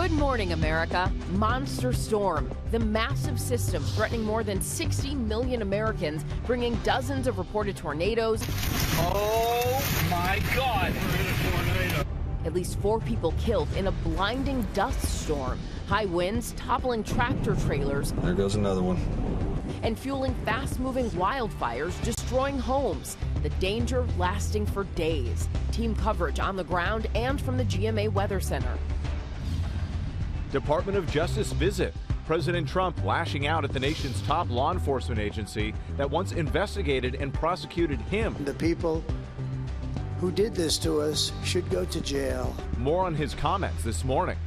Good morning, America. Monster storm, the massive system threatening more than 60 million Americans, bringing dozens of reported tornadoes. Oh my God! At least 4 people killed in a blinding dust storm. High winds toppling tractor trailers. There goes another one. And fueling fast-moving wildfires, destroying homes. The danger lasting for days. Team coverage on the ground and from the GMA Weather Center. Department of Justice visit. President Trump lashing out at the nation's top law enforcement agency that once investigated and prosecuted him. The people who did this to us should go to jail. More on his comments this morning.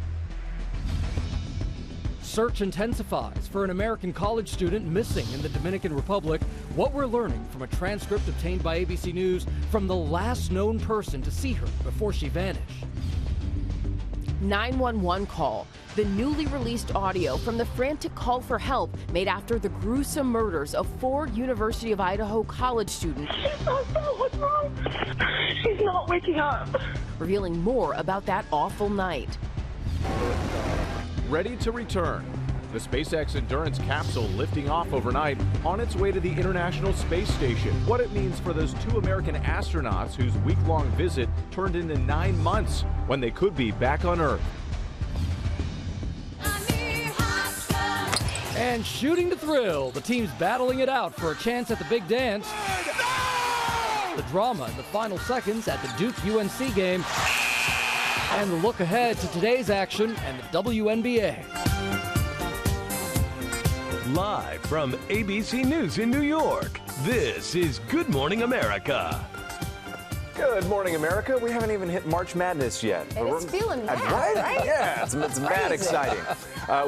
Search intensifies for an American college student missing in the Dominican Republic. What we're learning from a transcript obtained by ABC News from the last known person to see her before she vanished. 911 call. The newly released audio from the frantic call for help made after the gruesome murders of 4 University of Idaho college students. What's wrong? She's not waking up. Revealing more about that awful night. Ready to return. The SpaceX Endurance capsule lifting off overnight on its way to the International Space Station. What it means for those 2 American astronauts whose week-long visit turned into 9 months when they could be back on Earth. And shooting to thrill, the team's battling it out for a chance at the big dance. The drama in the final seconds at the Duke-UNC game. And the look ahead to today's action and the WNBA. Live from ABC News in New York, this is Good Morning America. Good morning, America. We haven't even hit March Madness yet. And it's feeling mad, right? Yeah, it's mad exciting.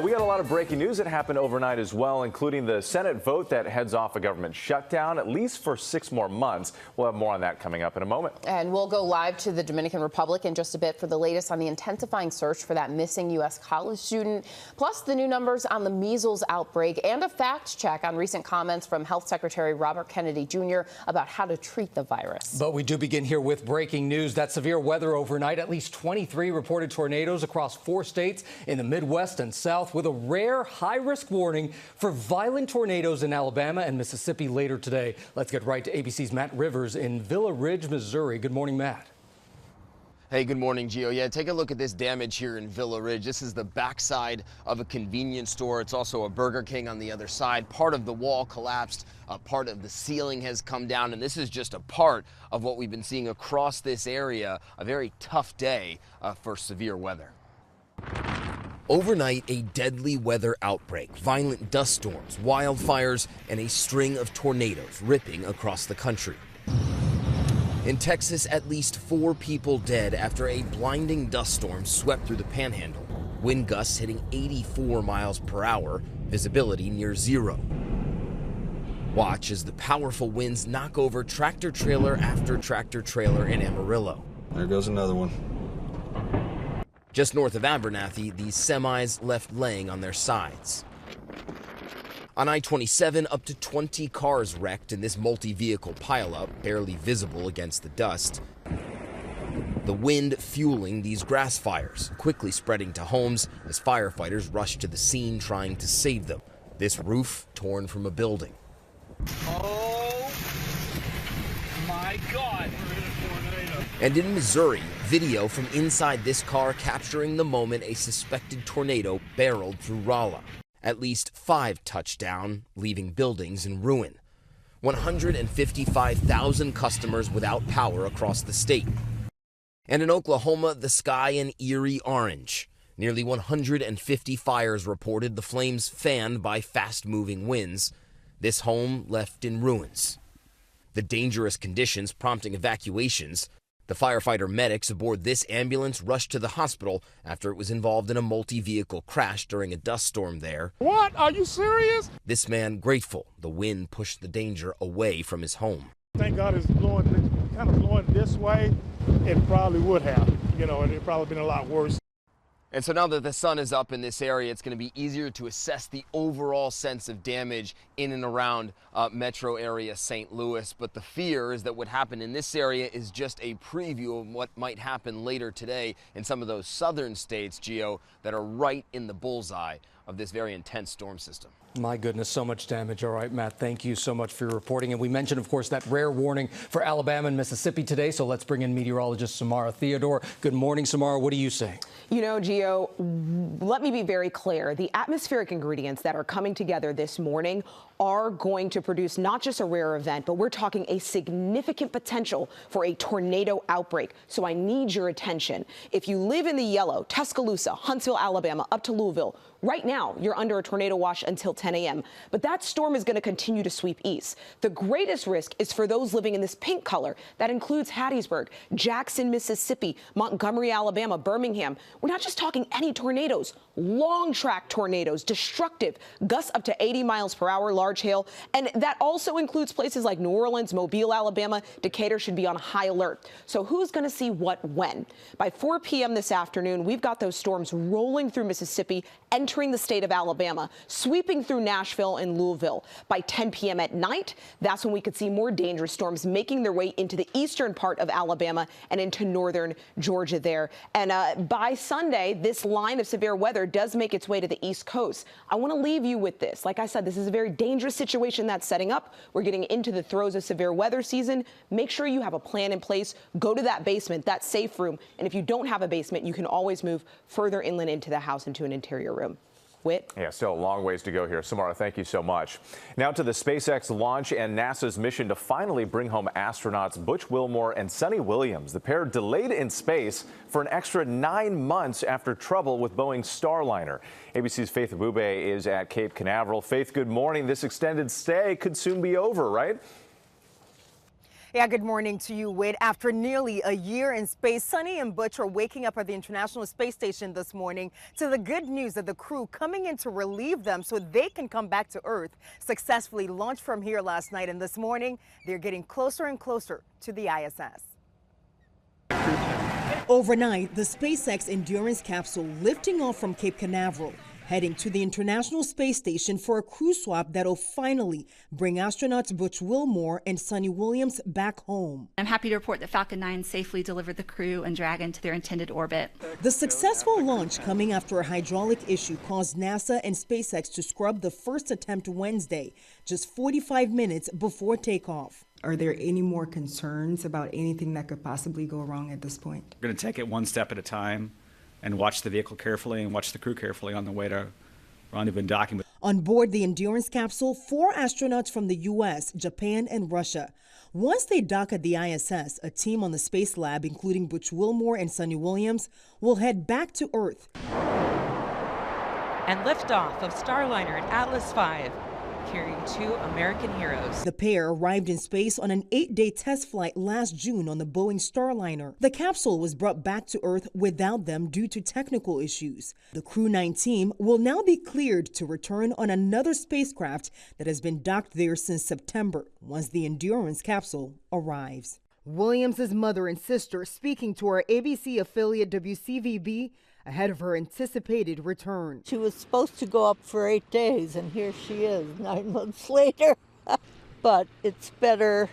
We got a lot of breaking news that happened overnight as well, including the Senate vote that heads off a government shutdown, at least for 6 more months. We'll have more on that coming up in a moment. And we'll go live to the Dominican Republic in just a bit for the latest on the intensifying search for that missing U.S. college student, plus the new numbers on the measles outbreak and a fact check on recent comments from Health Secretary Robert Kennedy Jr. about how to treat the virus. But we do begin here with breaking news. That severe weather overnight, at least 23 reported tornadoes across 4 states in the Midwest and South, with a rare high-risk warning for violent tornadoes in Alabama and Mississippi later today. Let's get right to ABC's Matt Rivers in Villa Ridge, Missouri. Good morning, Matt. Hey, good morning, Gio. Yeah, take a look at this damage here in Villa Ridge. This is the backside of a convenience store. It's also a Burger King on the other side. Part of the wall collapsed. Part of the ceiling has come down, and this is just a part of what we've been seeing across this area. A very tough day for severe weather. Overnight, a deadly weather outbreak, violent dust storms, wildfires, and a string of tornadoes ripping across the country. In Texas, at least 4 people dead after a blinding dust storm swept through the panhandle. Wind gusts hitting 84 miles per hour, visibility near 0. Watch as the powerful winds knock over tractor trailer after tractor trailer in Amarillo. There goes another one. Just north of Abernathy, these semis left laying on their sides. On I-27, up to 20 cars wrecked in this multi-vehicle pileup, barely visible against the dust. The wind fueling these grass fires, quickly spreading to homes as firefighters rush to the scene trying to save them. This roof torn from a building. Oh my God! And in Missouri, video from inside this car capturing the moment a suspected tornado barreled through Rolla. At least 5 touched down, leaving buildings in ruin. 155,000 customers without power across the state. And in Oklahoma, the sky an eerie orange. Nearly 150 fires reported, the flames fanned by fast-moving winds. This home left in ruins. The dangerous conditions prompting evacuations. The firefighter medics aboard this ambulance rushed to the hospital after it was involved in a multi-vehicle crash during a dust storm there. What? Are you serious? This man grateful the wind pushed the danger away from his home. Thank God it's kind of blowing this way. It probably would have. It'd probably been a lot worse. And so now that the sun is up in this area, it's going to be easier to assess the overall sense of damage in and around metro area St. Louis. But the fear is that what happened in this area is just a preview of what might happen later today in some of those southern states, Gio, that are right in the bullseye of this very intense storm system. My goodness, so much damage. All right, Matt, thank you so much for your reporting. And we mentioned, of course, that rare warning for Alabama and Mississippi today. So let's bring in meteorologist Samara Theodore. Good morning, Samara. What do you say? You know, Gio, let me be very clear. The atmospheric ingredients that are coming together this morning are going to produce not just a rare event, but we're talking a significant potential for a tornado outbreak. So I need your attention. If you live in the yellow, Tuscaloosa, Huntsville, Alabama, up to Louisville, right now you're under a tornado watch until 10 a.m. But that storm is going to continue to sweep east. The greatest risk is for those living in this pink color. That includes Hattiesburg, Jackson, Mississippi, Montgomery, Alabama, Birmingham. We're not just talking any tornadoes, long track tornadoes, destructive, gusts up to 80 miles per hour, large hail. And that also includes places like New Orleans, Mobile, Alabama. Decatur should be on high alert. So who's going to see what when? By 4 p.m. this afternoon, we've got those storms rolling through Mississippi, entering the state of Alabama, sweeping through Nashville and Louisville. By 10 p.m. at night, that's when we could see more dangerous storms making their way into the eastern part of Alabama and into northern Georgia there. And by Sunday, this line of severe weather does make its way to the East Coast. I want to leave you with this. Like I said, this is a very dangerous situation that's setting up. We're getting into the throes of severe weather season. Make sure you have a plan in place. Go to that basement, that safe room. And if you don't have a basement, you can always move further inland into the house, into an interior room. Whit? Yeah, still a long ways to go here. Samara, thank you so much. Now to the SpaceX launch and NASA's mission to finally bring home astronauts Butch Wilmore and Suni Williams. The pair delayed in space for an extra 9 months after trouble with Boeing's Starliner. ABC's Faith Abube is at Cape Canaveral. Faith, good morning. This extended stay could soon be over, right? Yeah, good morning to you, Wade. After nearly a year in space, Suni and Butch are waking up at the International Space Station this morning to the good news of the crew coming in to relieve them so they can come back to Earth. Successfully launched from here last night, and this morning they're getting closer and closer to the ISS. Overnight, the SpaceX Endurance capsule lifting off from Cape Canaveral, heading to the International Space Station for a crew swap that'll finally bring astronauts Butch Wilmore and Suni Williams back home. I'm happy to report that Falcon 9 safely delivered the crew and Dragon to their intended orbit. The successful launch coming after a hydraulic issue caused NASA and SpaceX to scrub the first attempt Wednesday, just 45 minutes before takeoff. Are there any more concerns about anything that could possibly go wrong at this point? We're going to take it one step at a time and watch the vehicle carefully and watch the crew carefully on the way to rendezvous and docking. On board the Endurance capsule, 4 astronauts from the U.S., Japan, and Russia. Once they dock at the ISS, a team on the Space Lab, including Butch Wilmore and Suni Williams, will head back to Earth. And liftoff of Starliner and Atlas V, carrying 2 American heroes. The pair arrived in space on an 8-day test flight last June on the Boeing Starliner. The capsule was brought back to Earth without them due to technical issues. The Crew 9 team will now be cleared to return on another spacecraft that has been docked there since September, once the Endurance capsule arrives. Williams' mother and sister speaking to our ABC affiliate WCVB ahead of her anticipated return. She was supposed to go up for 8 days, and here she is 9 months later. But it's better,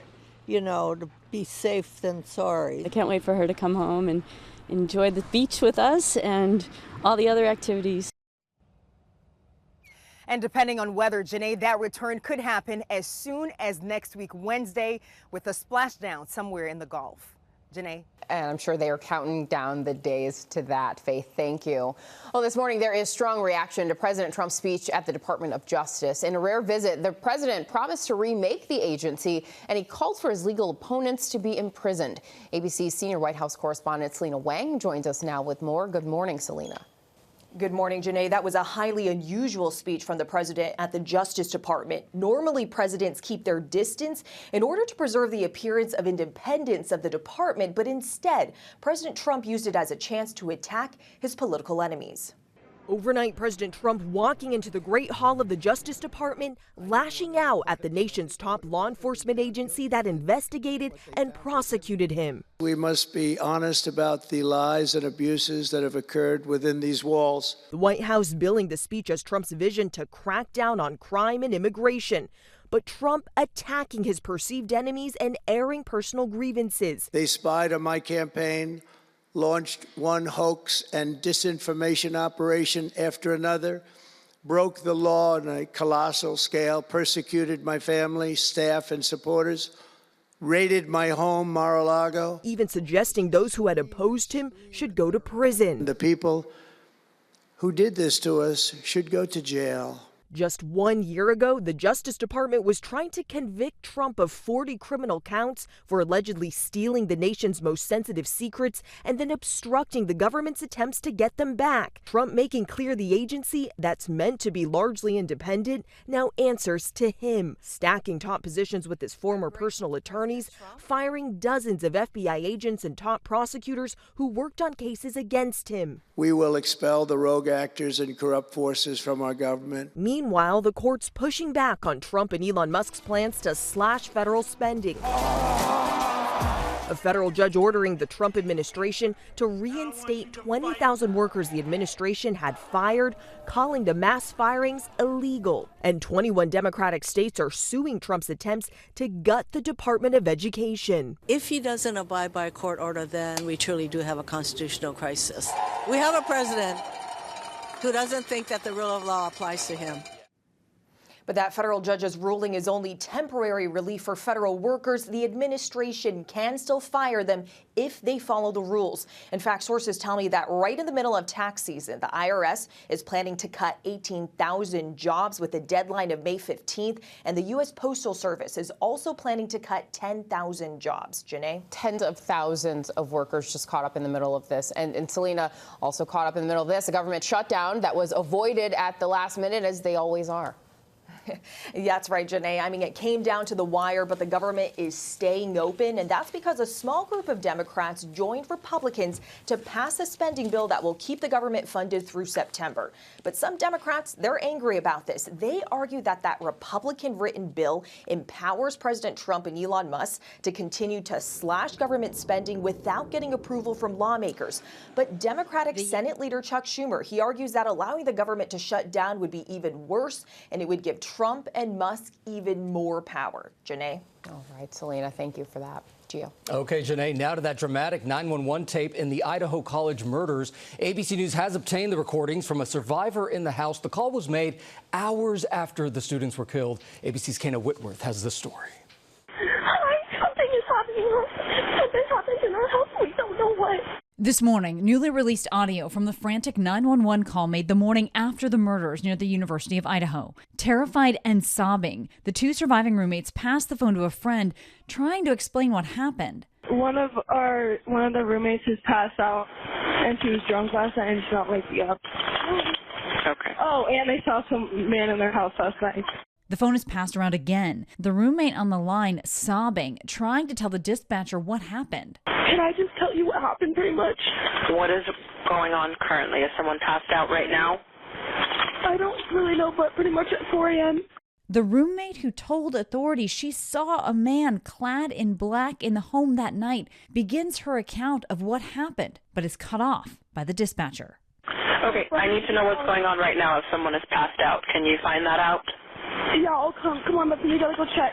you know, to be safe than sorry. I can't wait for her to come home and enjoy the beach with us and all the other activities. And depending on weather, Janae, that return could happen as soon as next week, Wednesday, with a splashdown somewhere in the Gulf. Janae? And I'm sure they are counting down the days to that. Faith, thank you. Well, this morning there is strong reaction to President Trump's speech at the Department of Justice. In a rare visit, the president promised to remake the agency, and he called for his legal opponents to be imprisoned. ABC's senior White House correspondent Selena Wang joins us now with more. Good morning, Selena. Good morning, Janae. That was a highly unusual speech from the president at the Justice Department. Normally, presidents keep their distance in order to preserve the appearance of independence of the department, but instead, President Trump used it as a chance to attack his political enemies. Overnight, President Trump walking into the Great Hall of the Justice Department, lashing out at the nation's top law enforcement agency that investigated and prosecuted him. We must be honest about the lies and abuses that have occurred within these walls. The White House billing the speech as Trump's vision to crack down on crime and immigration. But Trump attacking his perceived enemies and airing personal grievances. They spied on my campaign, launched one hoax and disinformation operation after another, broke the law on a colossal scale, persecuted my family, staff, and supporters, raided my home, Mar-a-Lago. Even suggesting those who had opposed him should go to prison. The people who did this to us should go to jail. Just 1 year ago, the Justice Department was trying to convict Trump of 40 criminal counts for allegedly stealing the nation's most sensitive secrets and then obstructing the government's attempts to get them back. Trump making clear the agency that's meant to be largely independent now answers to him, stacking top positions with his former personal attorneys, firing dozens of FBI agents and top prosecutors who worked on cases against him. We will expel the rogue actors and corrupt forces from our government. Meanwhile, the court's pushing back on Trump and Elon Musk's plans to slash federal spending. A federal judge ordering the Trump administration to reinstate 20,000 workers the administration had fired, calling the mass firings illegal. And 21 Democratic states are suing Trump's attempts to gut the Department of Education. If he doesn't abide by a court order, then we truly do have a constitutional crisis. We have a president who doesn't think that the rule of law applies to him. But that federal judge's ruling is only temporary relief for federal workers. The administration can still fire them if they follow the rules. In fact, sources tell me that right in the middle of tax season, the IRS is planning to cut 18,000 jobs with a deadline of May 15th. And the U.S. Postal Service is also planning to cut 10,000 jobs. Janae? Tens of thousands of workers just caught up in the middle of this. And Selena also caught up in the middle of this, a government shutdown that was avoided at the last minute, as they always are. That's right, Janae. I mean, it came down to the wire, but the government is staying open, and that's because a small group of Democrats joined Republicans to pass a spending bill that will keep the government funded through September. But some Democrats, they're angry about this. They argue that that Republican-written bill empowers President Trump and Elon Musk to continue to slash government spending without getting approval from lawmakers. But Democratic Senate Leader Chuck Schumer, he argues that allowing the government to shut down would be even worse, and it would give Trump and Musk even more power. Janae? All right, Selena, thank you for that. Gio. Okay, Janae, now to that dramatic 911 tape in the Idaho College murders. ABC News has obtained the recordings from a survivor in the house. The call was made hours after the students were killed. ABC's Kayna Whitworth has the story. Hi, something is happening. Something's happened in our house. We don't know what. This morning, newly released audio from the frantic 911 call made the morning after the murders near the University of Idaho. Terrified and sobbing, the two surviving roommates passed the phone to a friend, trying to explain what happened. One of the roommates has passed out, and she was drunk last night and she's not waking up. Okay. Oh, and they saw some man in their house last night. The phone is passed around again. The roommate on the line sobbing, trying to tell the dispatcher what happened. Can I just tell you what happened pretty much? What is going on currently? Is someone passed out right now? I don't really know, but pretty much at 4 a.m. The roommate who told authorities she saw a man clad in black in the home that night begins her account of what happened, but is cut off by the dispatcher. Okay, I need to know what's going on right now if someone is passed out. Can you find that out? Yeah, I'll come. Come on, but we gotta go check.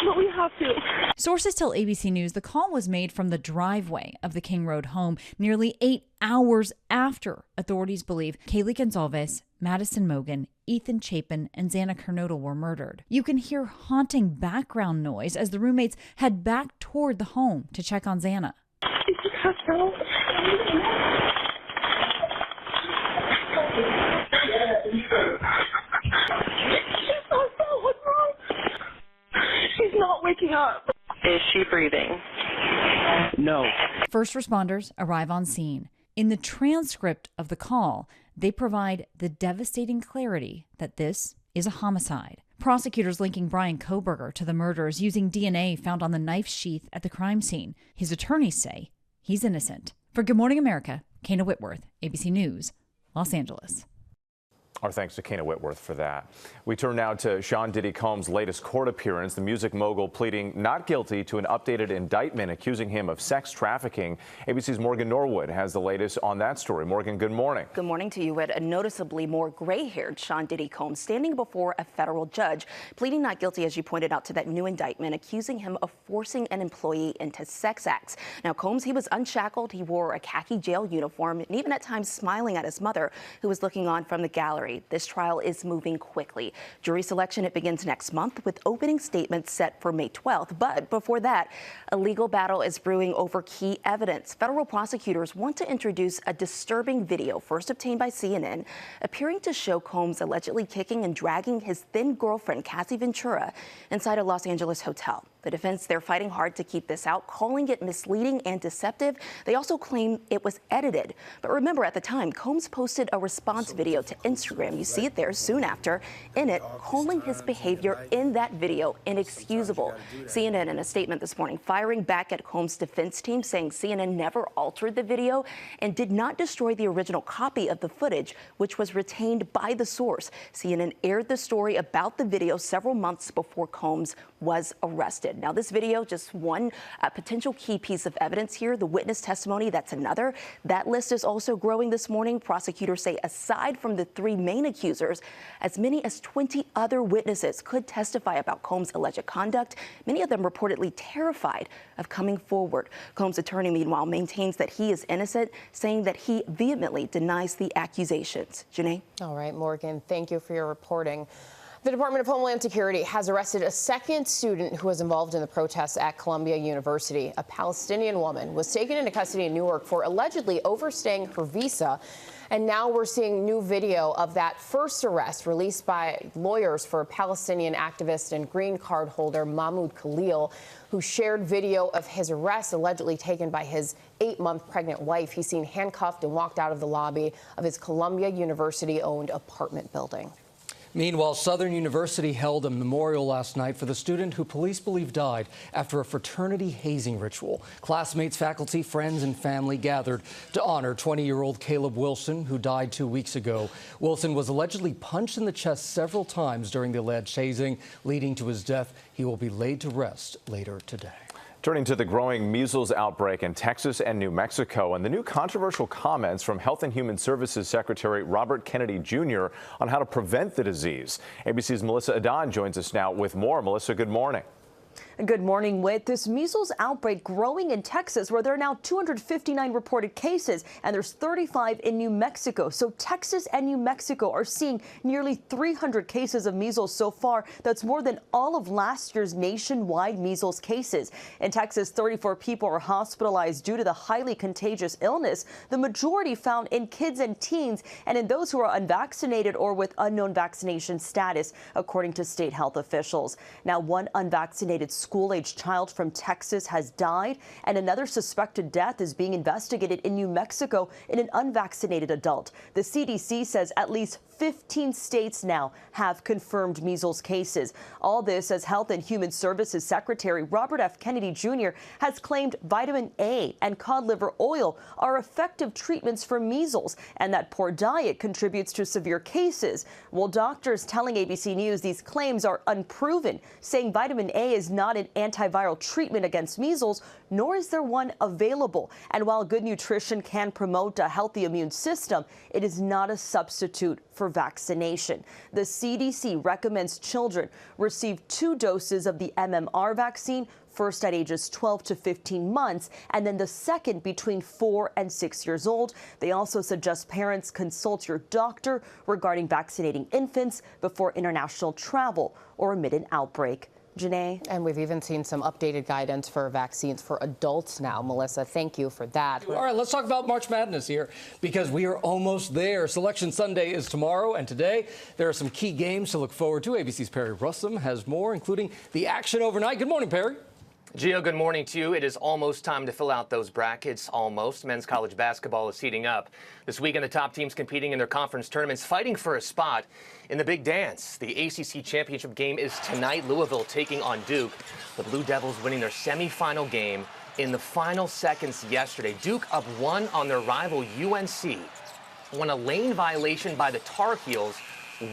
But we have to. Sources tell ABC News the call was made from the driveway of the King Road home nearly 8 hours after authorities believe Kaylee Gonzalez, Madison Mogan, Ethan Chapin, and Xana Kernodle were murdered. You can hear haunting background noise as the roommates head back toward the home to check on Xana. She's not waking up. Is she breathing? No. First responders arrive on scene. In the transcript of the call, they provide the devastating clarity that this is a homicide. Prosecutors linking Brian Kohberger to the murders using DNA found on the knife sheath at the crime scene. His attorneys say he's innocent. For Good Morning America, Kayna Whitworth, ABC News, Los Angeles. Our thanks to Kana Whitworth for that. We turn now to Sean Diddy Combs' latest court appearance. The music mogul pleading not guilty to an updated indictment accusing him of sex trafficking. ABC's Morgan Norwood has the latest on that story. Morgan, good morning. Good morning to you. With a noticeably more gray-haired Sean Diddy Combs standing before a federal judge, pleading not guilty, as you pointed out, to that new indictment accusing him of forcing an employee into sex acts. Now, Combs, he was unshackled. He wore a khaki jail uniform and even at times smiling at his mother, who was looking on from the gallery. This trial is moving quickly. Jury selection, it begins next month with opening statements set for May 12th. But before that, a legal battle is brewing over key evidence. Federal prosecutors want to introduce a disturbing video first obtained by CNN, appearing to show Combs allegedly kicking and dragging his then girlfriend, Cassie Ventura, inside a Los Angeles hotel. The defense, they're fighting hard to keep this out, calling it misleading and deceptive. They also claim it was edited. But remember, at the time, Combs posted a response video to Instagram. You see it there soon after, in it, calling his behavior in that video inexcusable. CNN, in a statement this morning, firing back at Combs' defense team, saying CNN never altered the video and did not destroy the original copy of the footage, which was retained by the source. CNN aired the story about the video several months before Combs was arrested. Now, this video, just one potential key piece of evidence here. The witness testimony, that's another. That list is also growing this morning. Prosecutors say aside from the three main accusers, as many as 20 other witnesses could testify about Combs' alleged conduct, many of them reportedly terrified of coming forward. Combs' attorney, meanwhile, maintains that he is innocent, saying that he vehemently denies the accusations. Janae? All right, Morgan, thank you for your reporting. The Department of Homeland Security has arrested a second student who was involved in the protests at Columbia University. A Palestinian woman was taken into custody in Newark for allegedly overstaying her visa. And now we're seeing new video of that first arrest released by lawyers for Palestinian activist and green card holder Mahmoud Khalil, who shared video of his arrest allegedly taken by his 8-month pregnant wife. He's seen handcuffed and walked out of the lobby of his Columbia University-owned apartment building. Meanwhile, Southern University held a memorial last night for the student who police believe died after a fraternity hazing ritual. Classmates, faculty, friends, and family gathered to honor 20-year-old Caleb Wilson, who died 2 weeks ago. Wilson was allegedly punched in the chest several times during the alleged hazing, leading to his death. He will be laid to rest later today. Turning to the growing measles outbreak in Texas and New Mexico and the new controversial comments from Health and Human Services Secretary Robert Kennedy Jr. on how to prevent the disease. ABC's Melissa Adan joins us now with more. Melissa, good morning. Good morning. With this measles outbreak growing in Texas, where there are now 259 reported cases, and there's 35 in New Mexico. So Texas and New Mexico are seeing nearly 300 cases of measles so far. That's more than all of last year's nationwide measles cases. In Texas, 34 people are hospitalized due to the highly contagious illness, the majority found in kids and teens and in those who are unvaccinated or with unknown vaccination status, according to state health officials. Now, one unvaccinated school-aged child from Texas has died, and another suspected death is being investigated in New Mexico in an unvaccinated adult. The CDC says at least 15 states now have confirmed measles cases. All this as Health and Human Services Secretary Robert F. Kennedy Jr. has claimed vitamin A and cod liver oil are effective treatments for measles, and that poor diet contributes to severe cases. Well, doctors telling ABC News these claims are unproven, saying vitamin A is not an antiviral treatment against measles, nor is there one available. And while good nutrition can promote a healthy immune system, it is not a substitute for vaccination. The CDC recommends children receive 2 doses of the MMR vaccine, first at ages 12 to 15 months, and then the second between 4 and 6 years old. They also suggest parents consult your doctor regarding vaccinating infants before international travel or amid an outbreak. Janae? And we've even seen some updated guidance for vaccines for adults now. Melissa, thank you for that. All right, let's talk about March Madness here, because we are almost there. Selection Sunday is tomorrow, and today there are some key games to look forward to. ABC's Perry Russum has more, including the action overnight. Good morning, Perry. Gio, good morning to you. It is almost time to fill out those brackets. Almost. Men's college basketball is heating up. This weekend, the top teams competing in their conference tournaments, fighting for a spot in the big dance. The ACC championship game is tonight. Louisville taking on Duke. The Blue Devils winning their semifinal game in the final seconds yesterday. Duke up 1 on their rival UNC. when a lane violation by the Tar Heels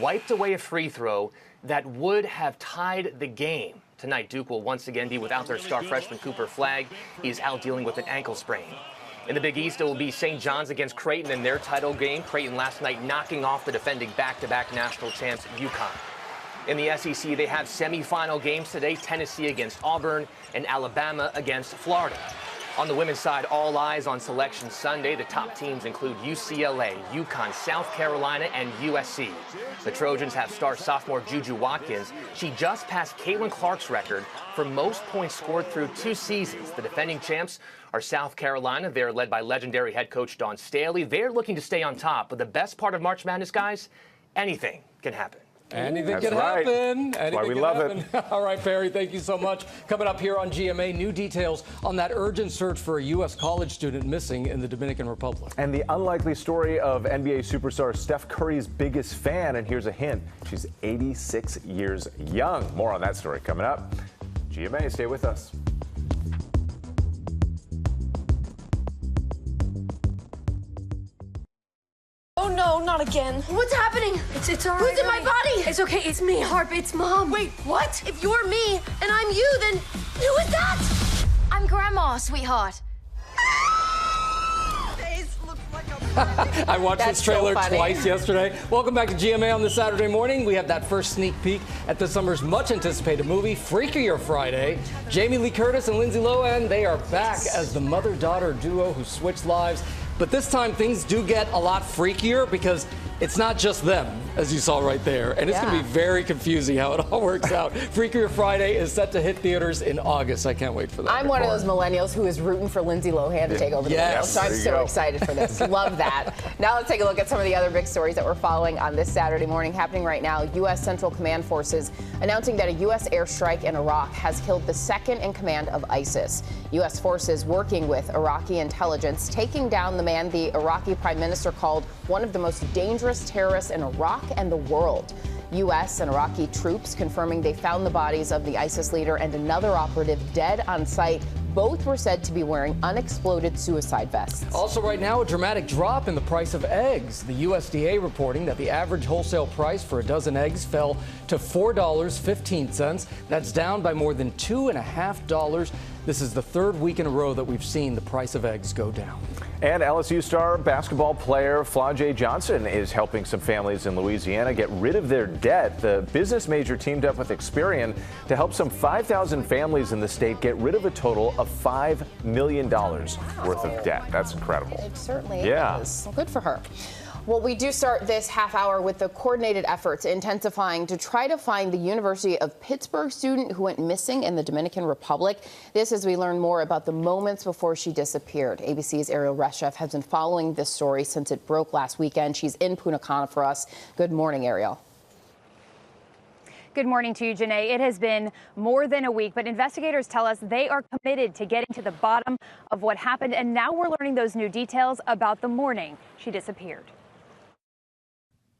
wiped away a free throw that would have tied the game. Tonight, Duke will once again be without their star freshman Cooper Flagg. He is out dealing with an ankle sprain. In the Big East, it will be St. John's against Creighton in their title game. Creighton last night knocking off the defending back-to-back national champs UConn. In the SEC, they have semifinal games today, Tennessee against Auburn and Alabama against Florida. On the women's side, all eyes on Selection Sunday. The top teams include UCLA, UConn, South Carolina, and USC. The Trojans have star sophomore Juju Watkins. She just passed Caitlin Clark's record for most points scored through 2 seasons. The defending champs are South Carolina. They're led by legendary head coach Dawn Staley. They're looking to stay on top. But the best part of March Madness, guys, anything can happen. Anything That's can right. happen. That's why we love it. All right, Perry, thank you so much. Coming up here on GMA, new details on that urgent search for a U.S. college student missing in the Dominican Republic. And the unlikely story of NBA superstar Steph Curry's biggest fan. And here's a hint. She's 86 years young. More on that story coming up. GMA, stay with us. Oh no, not again. What's happening? It's all right. Who's in my body? It's okay, it's me, Harp, it's Mom. Wait, what? If you're me and I'm you, then who is that? I'm Grandma, sweetheart. I watched this trailer twice yesterday. Welcome back to GMA on this Saturday morning. We have that first sneak peek at the summer's much-anticipated movie, Freakier Friday. Jamie Lee Curtis and Lindsay Lohan, they are back as the mother-daughter duo who switched lives. But this time, things do get a lot freakier because it's not just them, as you saw right there. And it's going to be very confusing how it all works out. Freakier Friday is set to hit theaters in August. I can't wait for that. I'm one of those millennials who is rooting for Lindsay Lohan to take over the wheel. So I'm so excited for this. Love that. Now let's take a look at some of the other big stories that we're following on this Saturday morning. Happening right now, U.S. Central Command Forces announcing that a U.S. airstrike in Iraq has killed the second in command of ISIS. U.S. forces working with Iraqi intelligence taking down the man the Iraqi prime minister called one of the most dangerous terrorists in Iraq and the world. U.S. and Iraqi troops confirming they found the bodies of the ISIS leader and another operative dead on site. Both were said to be wearing unexploded suicide vests. Also right now, a dramatic drop in the price of eggs. The USDA reporting that the average wholesale price for a dozen eggs fell to $4.15. That's down by more than $2.50. This is the third week in a row that we've seen the price of eggs go down. And LSU star basketball player Flau'jae Johnson is helping some families in Louisiana get rid of their debt. The business major teamed up with Experian to help some 5,000 families in the state get rid of a total of $5 million worth of debt. That's incredible. It certainly is. Well, good for her. Well, we do start this half hour with the coordinated efforts intensifying to try to find the University of Pittsburgh student who went missing in the Dominican Republic. This as we learn more about the moments before she disappeared. ABC's Ariel Reshef has been following this story since it broke last weekend. She's in Punta Cana for us. Good morning, Ariel. Good morning to you, Janae. It has been more than a week, but investigators tell us they are committed to getting to the bottom of what happened. And now we're learning those new details about the morning she disappeared.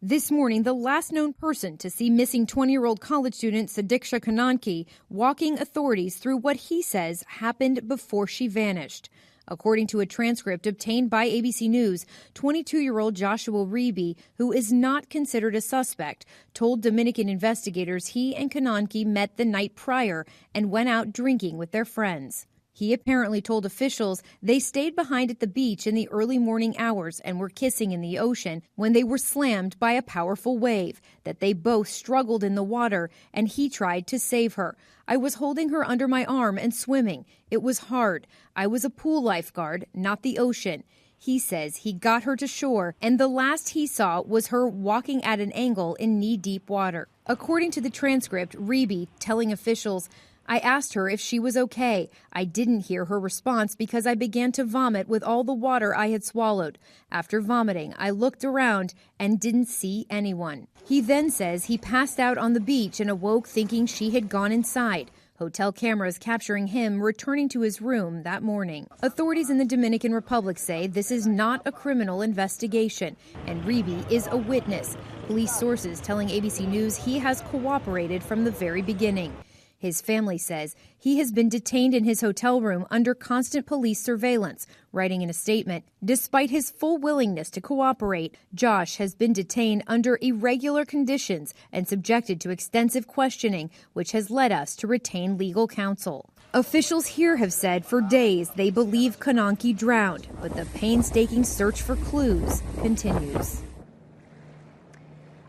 This morning, the last known person to see missing 20-year-old college student Sadiksha Kananki walking authorities through what he says happened before she vanished. According to a transcript obtained by ABC News, 22-year-old Joshua Reeby, who is not considered a suspect, told Dominican investigators he and Kananki met the night prior and went out drinking with their friends. He apparently told officials they stayed behind at the beach in the early morning hours and were kissing in the ocean when they were slammed by a powerful wave, that they both struggled in the water and he tried to save her. I was holding her under my arm and swimming. It was hard. I was a pool lifeguard, not the ocean. He says he got her to shore, and the last he saw was her walking at an angle in knee-deep water. According to the transcript, Reeby telling officials, I asked her if she was okay. I didn't hear her response because I began to vomit with all the water I had swallowed. After vomiting, I looked around and didn't see anyone. He then says he passed out on the beach and awoke thinking she had gone inside. Hotel cameras capturing him returning to his room that morning. Authorities in the Dominican Republic say this is not a criminal investigation, and Reeby is a witness. Police sources telling ABC News he has cooperated from the very beginning. His family says he has been detained in his hotel room under constant police surveillance, writing in a statement, "Despite his full willingness to cooperate, Josh has been detained under irregular conditions and subjected to extensive questioning, which has led us to retain legal counsel." Officials here have said for days they believe Kononki drowned, but the painstaking search for clues continues.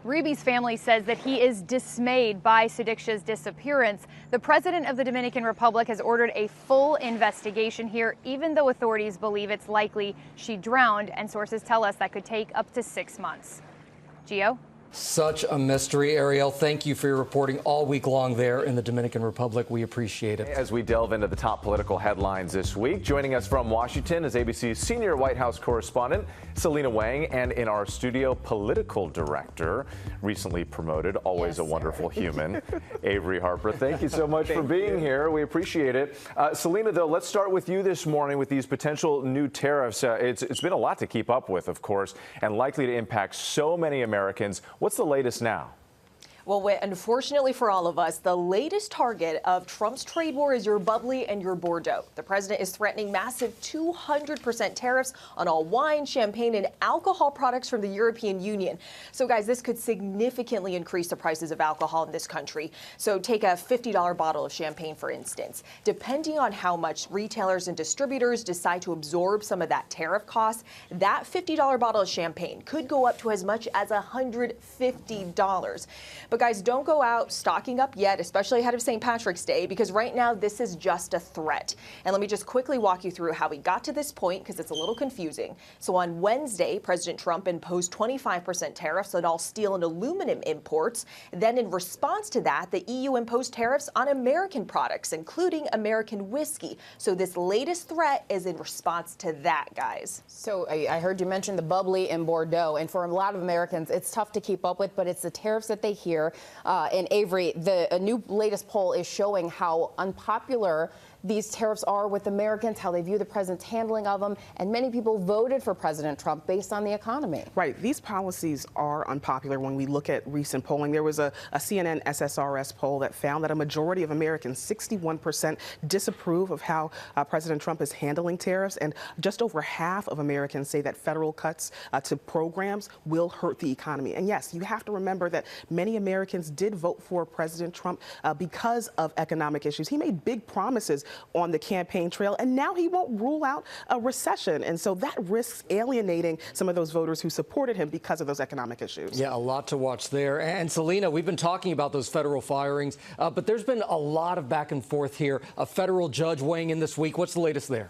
Reeby's family says that he is dismayed by Sadiksha's disappearance. The president of the Dominican Republic has ordered a full investigation here, even though authorities believe it's likely she drowned, and sources tell us that could take up to 6 months. Gio? Such a mystery, Ariel. Thank you for your reporting all week long there in the Dominican Republic. We appreciate it. As we delve into the top political headlines this week, joining us from Washington is ABC's senior White House correspondent, Selena Wang, and in our studio, political director, recently promoted, always a wonderful human, Avery Harper. Thank you so much for being here. We appreciate it. Selena, though, let's start with you this morning with these potential new tariffs. It's been a lot to keep up with, of course, and likely to impact so many Americans. What's the latest now? Well, unfortunately for all of us, the latest target of Trump's trade war is your bubbly and your Bordeaux. The president is threatening massive 200% tariffs on all wine, champagne, and alcohol products from the European Union. So, guys, this could significantly increase the prices of alcohol in this country. So take a $50 bottle of champagne, for instance. Depending on how much retailers and distributors decide to absorb some of that tariff cost, that $50 bottle of champagne could go up to as much as $150. But guys, don't go out stocking up yet, especially ahead of St. Patrick's Day, because right now this is just a threat. And let me just quickly walk you through how we got to this point, because it's a little confusing. So on Wednesday, President Trump imposed 25% tariffs on all steel and aluminum imports. Then in response to that, the EU imposed tariffs on American products, including American whiskey. So this latest threat is in response to that, guys. So I heard you mention the bubbly in Bordeaux, and for a lot of Americans, it's tough to keep up with, but it's the tariffs that they hear. And Avery, a new latest poll is showing how unpopular these tariffs are with Americans, how they view the president's handling of them, and many people voted for President Trump based on the economy. Right. These policies are unpopular when we look at recent polling. There was a CNN SSRS poll that found that a majority of Americans, 61%, disapprove of how President Trump is handling tariffs, and just over half of Americans say that federal cuts to programs will hurt the economy. And yes, you have to remember that many Americans did vote for President Trump because of economic issues. He made big promises on the campaign trail, and now he won't rule out a recession. And so that risks alienating some of those voters who supported him because of those economic issues. Yeah, a lot to watch there. And Selena, we've been talking about those federal firings, but there's been a lot of back and forth here. A federal judge weighing in this week. What's the latest there?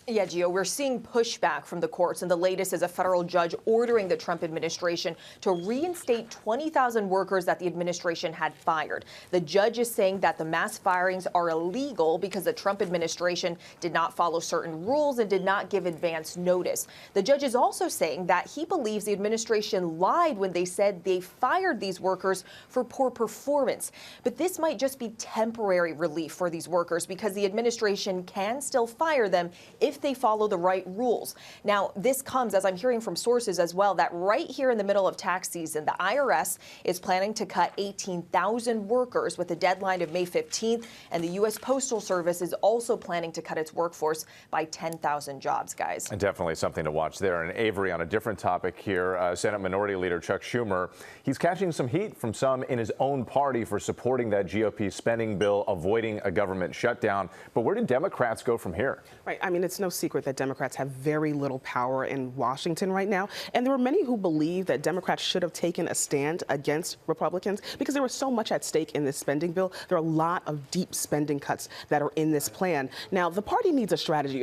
Yeah, Gio, we're seeing pushback from the courts, and the latest is a federal judge ordering the Trump administration to reinstate 20,000 workers that the administration had fired. The judge is saying that the mass firings are illegal because the Trump administration did not follow certain rules and did not give advance notice. The judge is also saying that he believes the administration lied when they said they fired these workers for poor performance. But this might just be temporary relief for these workers because the administration can still fire them if they follow the right rules. Now, this comes, as I'm hearing from sources as well, that right here in the middle of tax season, the IRS is planning to cut 18,000 workers with a deadline of May 15th, and the U.S. Postal Service is also planning to cut its workforce by 10,000 jobs, guys. And definitely something to watch there. And Avery, on a different topic here, Senate Minority Leader Chuck Schumer, he's catching some heat from some in his own party for supporting that GOP spending bill, avoiding a government shutdown. But where did Democrats go from here? Right. I mean, it's no secret that Democrats have very little power in Washington right now. And there are many who believe that Democrats should have taken a stand against Republicans because there was so much at stake in this spending bill. There are a lot of deep spending cuts that are in this plan. Now, the party needs a strategy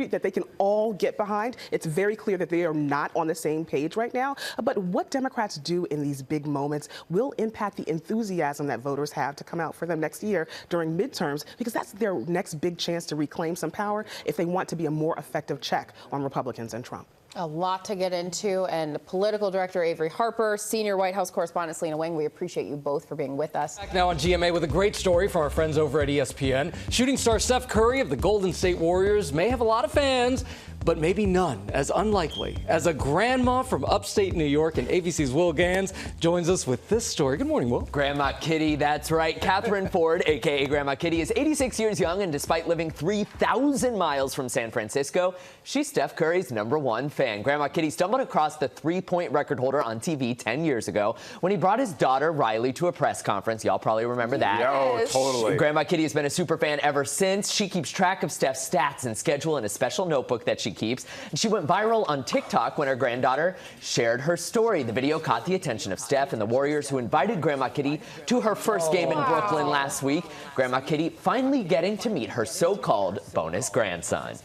that they can all get behind. It's very clear that they are not on the same page right now. But what Democrats do in these big moments will impact the enthusiasm that voters have to come out for them next year during midterms, because that's their next big chance to reclaim some power if they want to be a more effective check on Republicans and Trump. A lot to get into, and political director Avery Harper, senior White House correspondent Selena Wang, we appreciate you both for being with us. Back now on GMA with a great story from our friends over at ESPN. Shooting star Steph Curry of the Golden State Warriors may have a lot of fans, but maybe none as unlikely as a grandma from upstate New York. And ABC's Will Gans joins us with this story. Good morning, Will. Grandma Kitty, that's right. Catherine Ford, a.k.a. Grandma Kitty, is 86 years young, and despite living 3,000 miles from San Francisco, she's Steph Curry's #1 fan. Grandma Kitty stumbled across the three-point record holder on TV 10 years ago when he brought his daughter Riley to a press conference. Y'all probably remember that. Yeah, oh, totally. Grandma Kitty has been a super fan ever since. She keeps track of Steph's stats and schedule in a special notebook that she keeps. And she went viral on TikTok when her granddaughter shared her story. The video caught the attention of Steph and the Warriors, who invited Grandma Kitty to her first game in Brooklyn last week. Grandma Kitty finally getting to meet her so-called bonus grandson.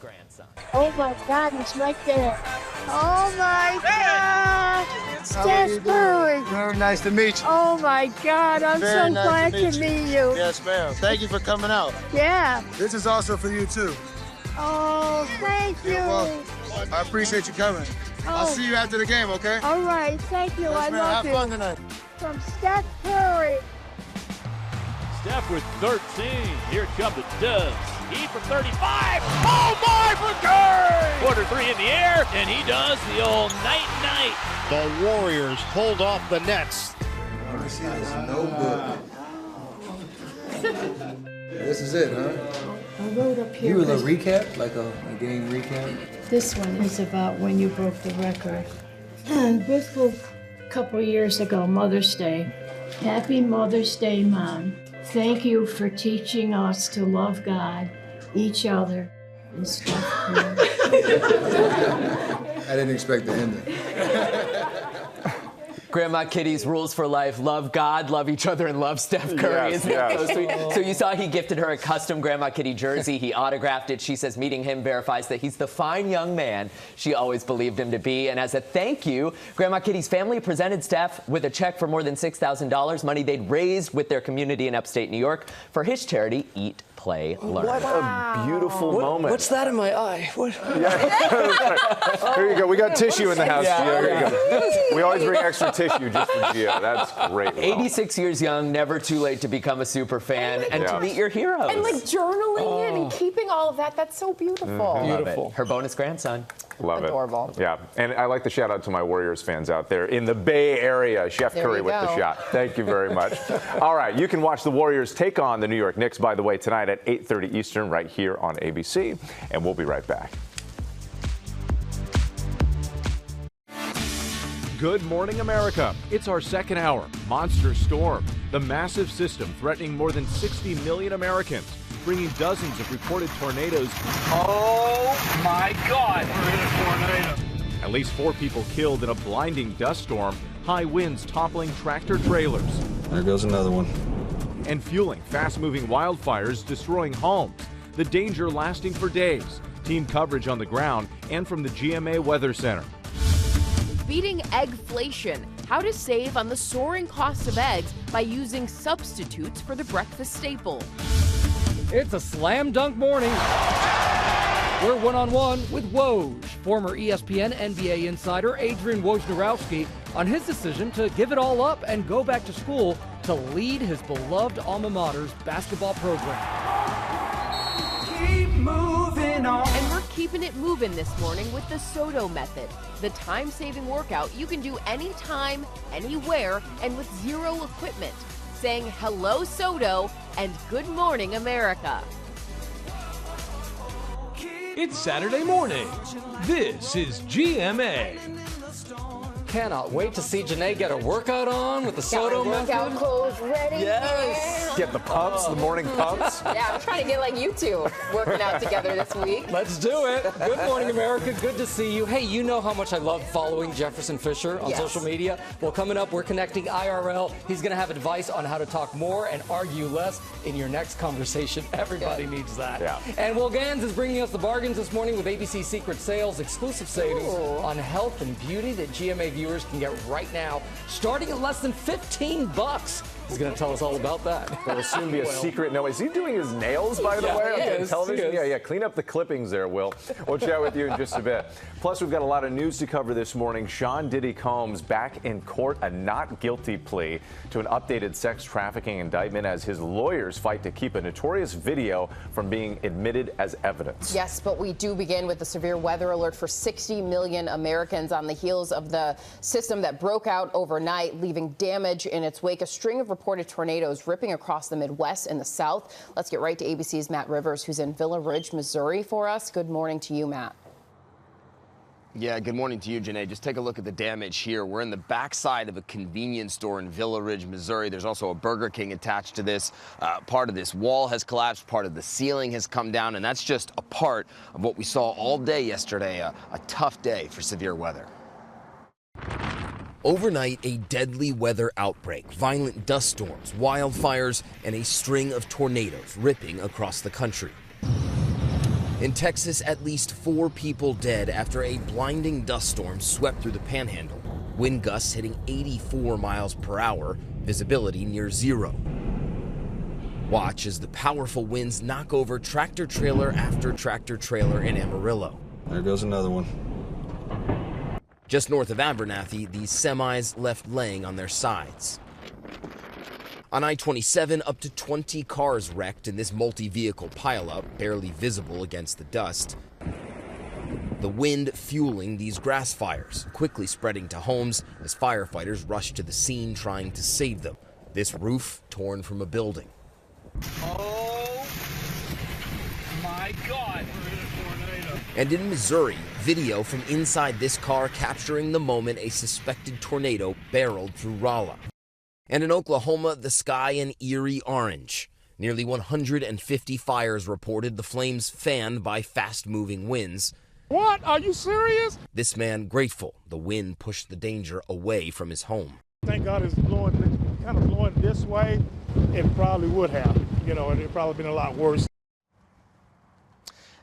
Oh my God, he's right there. Oh my God! Steph Curry. Very nice to meet you. Oh my God, I'm Very so nice glad to to meet meet you. Yes, ma'am. Thank you for coming out. Yeah. This is also for you, too. Oh, thank you. You're welcome. I appreciate you coming. I'll see you after the game, okay? All right, thank you. Yes, I ma'am. love Have you. fun tonight. From Steph Curry. Steph with 13. Here come the Dubs. He from 35. Oh my for Curry! Quarter 3 in the air, and he does the old night-night. The Warriors hold off the Nets. This is notebook. This is it, huh? I wrote up here. You were a recap, like a game recap? This one is about when you broke the record. This was a couple years ago, Mother's Day. Happy Mother's Day, Mom. Thank you for teaching us to love God, each other, and stuff. I didn't expect to end it. Grandma Kitty's rules for life: love God, love each other, and love Steph Curry. Yes, Isn't that yes. so sweet? So you saw he gifted her a custom Grandma Kitty jersey. He autographed it. She says meeting him verifies that he's the fine young man she always believed him to be. And as a thank you, Grandma Kitty's family presented Steph with a check for more than $6,000, money they'd raised with their community in upstate New York for his charity, Eat, Play, Learn. What a beautiful moment. What's that in my eye? What? Here you go. We got tissue in the house, Yeah. Gio. Here you go. We always bring extra tissue just for Gio. That's great. Will. 86 years young, never too late to become a super fan and to meet your heroes. And like journaling and keeping all of that, that's so beautiful. Beautiful. Her bonus grandson. Love Adorable. it. Yeah. And I like the shout out to my Warriors fans out there in the Bay Area. Chef There Curry you with the go. shot. Thank you very much. All right. You can watch the Warriors take on the New York Knicks, by the way, tonight at 8:30 Eastern right here on ABC. And we'll be right back. Good morning, America. It's our second hour. Monster storm. The massive system threatening more than 60 million Americans, bringing dozens of reported tornadoes. Oh my God! We're in a tornado. At least 4 people killed in a blinding dust storm. High winds toppling tractor trailers. There goes another one. And fueling fast-moving wildfires, destroying homes. The danger lasting for days. Team coverage on the ground and from the GMA Weather Center. Beating eggflation, how to save on the soaring cost of eggs by using substitutes for the breakfast staple. It's a slam dunk morning. We're one-on-one with Woj, former ESPN NBA insider Adrian Wojnarowski, on his decision to give it all up and go back to school to lead his beloved alma mater's basketball program. Keep moving on. And we're keeping it moving this morning with the Soto method, the time-saving workout you can do anytime, anywhere, and with zero equipment. Saying hello, Soto, and good morning, America. It's Saturday morning. This is GMA. Cannot wait to see Janae get her workout on with the Soto method. Workout clothes ready. Yes. Get the pumps, the morning pumps. Yeah, I'm trying to get like you two working out together this week. Let's do it. Good morning, America. Good to see you. Hey, you know how much I love following Jefferson Fisher on social media. Well, coming up, we're connecting IRL. He's going to have advice on how to talk more and argue less in your next conversation. Everybody needs that. Yeah. And Will Gans is bringing us the bargains this morning with ABC Secret Sales, exclusive savings on health and beauty that GMA viewers can get right now, starting at less than $15. He's going to tell us all about that. There'll soon be a secret. No, is he doing his nails, by the way, on television? Yeah, clean up the clippings there, Will. We'll chat with you in just a bit. Plus, we've got a lot of news to cover this morning. Sean Diddy Combs back in court, a not guilty plea to an updated sex trafficking indictment as his lawyers fight to keep a notorious video from being admitted as evidence. Yes, but we do begin with the severe weather alert for 60 million Americans on the heels of the system that broke out overnight, leaving damage in its wake. A string of reported tornadoes ripping across the Midwest and the South. Let's get right to ABC's Matt Rivers, who's in Villa Ridge, Missouri for us. Good morning to you, Matt. Yeah, good morning to you, Janae. Just take a look at the damage here. We're in the backside of a convenience store in Villa Ridge, Missouri. There's also a Burger King attached to this. Part of this wall has collapsed. Part of the ceiling has come down. And that's just a part of what we saw all day yesterday. A tough day for severe weather. Overnight, a deadly weather outbreak, violent dust storms, wildfires, and a string of tornadoes ripping across the country. In Texas, at least 4 people dead after a blinding dust storm swept through the panhandle. Wind gusts hitting 84 miles per hour, visibility near zero. Watch as the powerful winds knock over tractor trailer after tractor trailer in Amarillo. There goes another one. Just north of Abernathy, these semis left laying on their sides. On I-27, up to 20 cars wrecked in this multi-vehicle pileup, barely visible against the dust. The wind fueling these grass fires, quickly spreading to homes as firefighters rush to the scene trying to save them. This roof torn from a building. Oh my God. And in Missouri, video from inside this car capturing the moment a suspected tornado barreled through Rolla. And in Oklahoma, the sky an eerie orange. Nearly 150 fires reported, the flames fanned by fast-moving winds. What? Are you serious? This man grateful the wind pushed the danger away from his home. Thank God it's blowing, kind of blowing this way. It probably would have, it'd probably been a lot worse.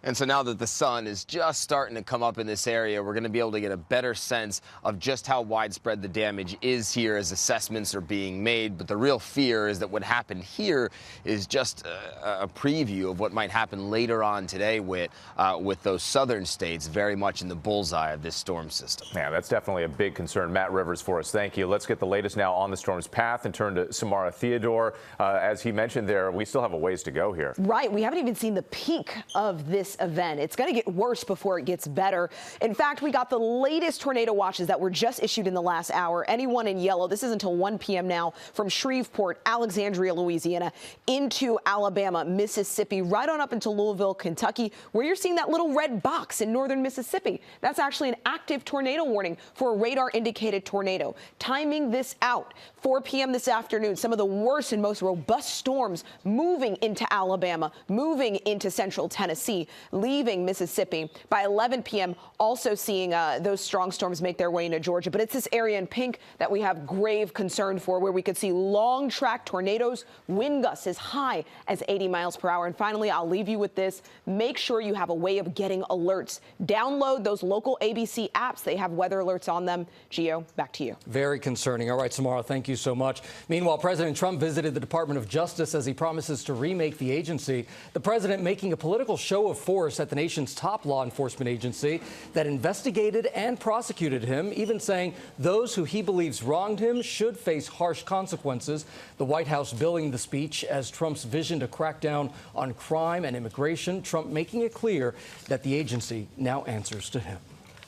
And so now that the sun is just starting to come up in this area, we're going to be able to get a better sense of just how widespread the damage is here as assessments are being made. But the real fear is that what happened here is just a preview of what might happen later on today with those southern states very much in the bullseye of this storm system. Yeah, that's definitely a big concern. Matt Rivers for us. Thank you. Let's get the latest now on the storm's path and turn to Samara Theodore. As he mentioned there, we still have a ways to go here. Right. We haven't even seen the peak of this event. It's going to get worse before it gets better. In fact, we got the latest tornado watches that were just issued in the last hour. Anyone in yellow, this is until 1 p.m. now, from Shreveport, Alexandria, Louisiana, into Alabama, Mississippi, right on up into Louisville, Kentucky, where you're seeing that little red box in northern Mississippi. That's actually an active tornado warning for a radar-indicated tornado. Timing this out, 4 p.m. this afternoon, some of the worst and most robust storms moving into Alabama, moving into central Tennessee, leaving Mississippi. By 11 p.m., also seeing those strong storms make their way into Georgia. But it's this area in pink that we have grave concern for, where we could see long track tornadoes, wind gusts as high as 80 miles per hour. And finally, I'll leave you with this. Make sure you have a way of getting alerts. Download those local ABC apps. They have weather alerts on them. Gio, back to you. Very concerning. All right, Samara, thank you so much. Meanwhile, President Trump visited the Department of Justice as he promises to remake the agency. The president making a political show of force at the nation's top law enforcement agency that investigated and prosecuted him, even saying those who he believes wronged him should face harsh consequences. The White House billing the speech as Trump's vision to crack down on crime and immigration, Trump making it clear that the agency now answers to him.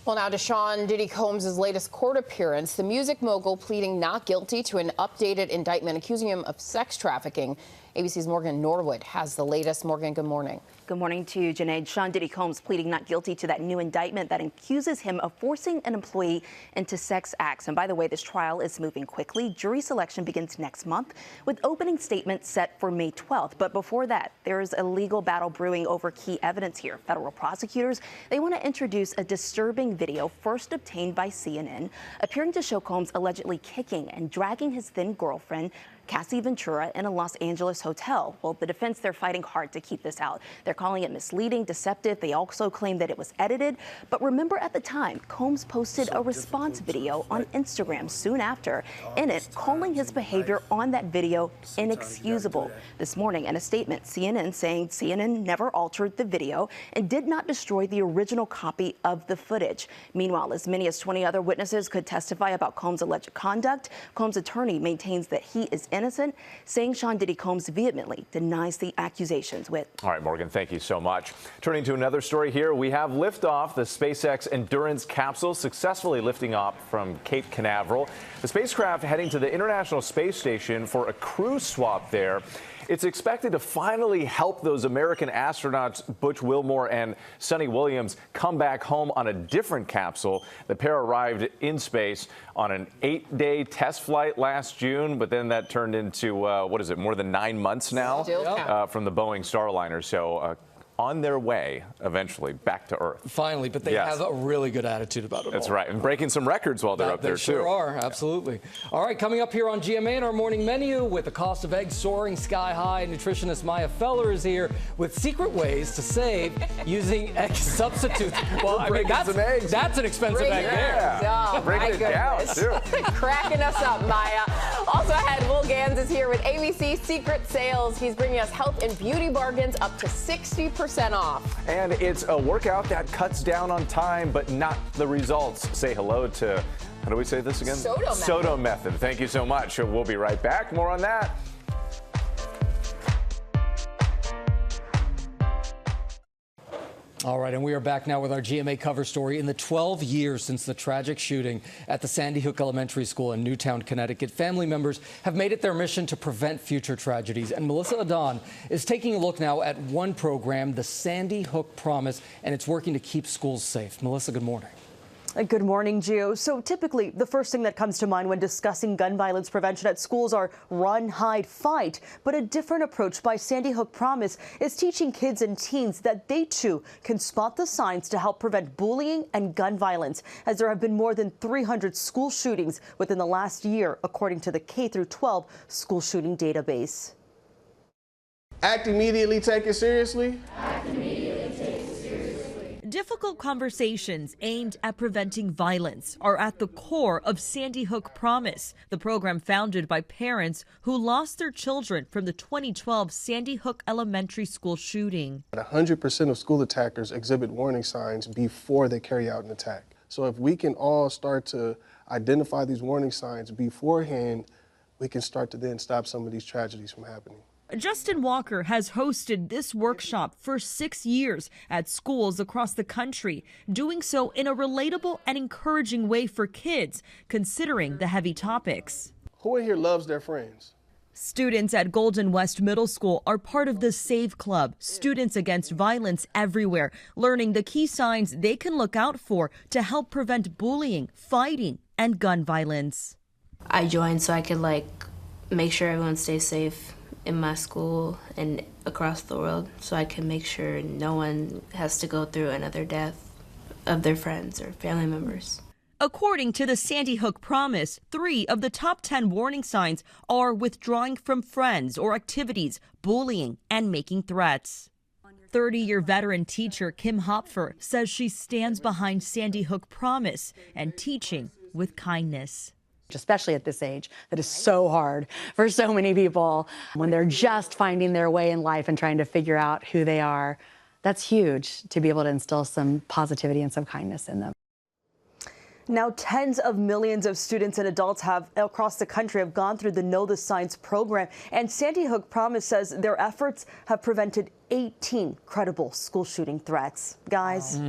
Well, now to Sean Diddy Combs' latest court appearance, the music mogul pleading not guilty to an updated indictment accusing him of sex trafficking. ABC's Morgan Norwood has the latest. Morgan, good morning. Good morning to you, Janae. Sean Diddy Combs pleading not guilty to that new indictment that accuses him of forcing an employee into sex acts. And by the way, this trial is moving quickly. Jury selection begins next month with opening statements set for May 12th. But before that, there is a legal battle brewing over key evidence here. Federal prosecutors, they want to introduce a disturbing video first obtained by CNN, appearing to show Combs allegedly kicking and dragging his then girlfriend Cassie Ventura in a Los Angeles hotel. Well, the defense, they're fighting hard to keep this out. They're calling it misleading, deceptive. They also claim that it was edited. But remember, at the time, Combs posted a response video on Instagram soon after, in it calling his behavior on that video inexcusable. This morning, in a statement, CNN saying CNN never altered the video and did not destroy the original copy of the footage. Meanwhile, as many as 20 other witnesses could testify about Combs' alleged conduct. Combs' attorney maintains that he is innocent, saying Sean Diddy Combs vehemently denies the accusations. All right, Morgan, thank you so much. Turning to another story here, we have liftoff. The SpaceX Endurance capsule successfully lifting off from Cape Canaveral. The spacecraft heading to the International Space Station for a crew swap there. It's expected to finally help those American astronauts, Butch Wilmore and Sonny Williams, come back home on a different capsule. The pair arrived in space on an 8-day test flight last June, but then that turned into, more than 9 months now from the Boeing Starliner. So on their way, eventually, back to Earth. Finally, but they have a really good attitude about it. That's right, and breaking some records while they're up there, too. They sure are, absolutely. All right, coming up here on GMA in our morning menu, with the cost of eggs soaring sky high, nutritionist Maya Feller is here with secret ways to save using egg substitutes. Well, I mean, that's an expensive egg there. Oh, my goodness. Cracking us up, Maya. Also ahead, Will Gans is here with ABC Secret Sales. He's bringing us health and beauty bargains up to 60% off. And it's a workout that cuts down on time, but not the results. Say hello to, how do we say this again? Soto method. Thank you so much. We'll be right back. More on that. All right, and we are back now with our GMA cover story. In the 12 years since the tragic shooting at the Sandy Hook Elementary School in Newtown, Connecticut, family members have made it their mission to prevent future tragedies. And Melissa Adon is taking a look now at one program, the Sandy Hook Promise, and it's working to keep schools safe. Melissa, good morning. Good morning, Gio. So typically, the first thing that comes to mind when discussing gun violence prevention at schools are run, hide, fight. But a different approach by Sandy Hook Promise is teaching kids and teens that they too can spot the signs to help prevent bullying and gun violence, as there have been more than 300 school shootings within the last year, according to the K-12 school shooting database. Act immediately, take it seriously. Act immediately, take it seriously. Difficult conversations aimed at preventing violence are at the core of Sandy Hook Promise, the program founded by parents who lost their children from the 2012 Sandy Hook Elementary School shooting. 100% of school attackers exhibit warning signs before they carry out an attack. So if we can all start to identify these warning signs beforehand, we can start to then stop some of these tragedies from happening. Justin Walker has hosted this workshop for 6 years at schools across the country, doing so in a relatable and encouraging way for kids, considering the heavy topics. Who in here loves their friends? Students at Golden West Middle School are part of the SAVE Club, Students Against Violence Everywhere, learning the key signs they can look out for to help prevent bullying, fighting, and gun violence. I joined so I could make sure everyone stays safe in my school and across the world, so I can make sure no one has to go through another death of their friends or family members. According to the Sandy Hook Promise, 3 of the top 10 warning signs are withdrawing from friends or activities, bullying, and making threats. 30-year veteran teacher Kim Hopfer says she stands behind Sandy Hook Promise and teaching with kindness. Especially at this age, that is so hard for so many people when they're just finding their way in life and trying to figure out who they are. That's huge to be able to instill some positivity and some kindness in them. Now, tens of millions of students and adults across the country have gone through the Know the Signs program, and Sandy Hook Promise says their efforts have prevented 18 credible school shooting threats. Guys.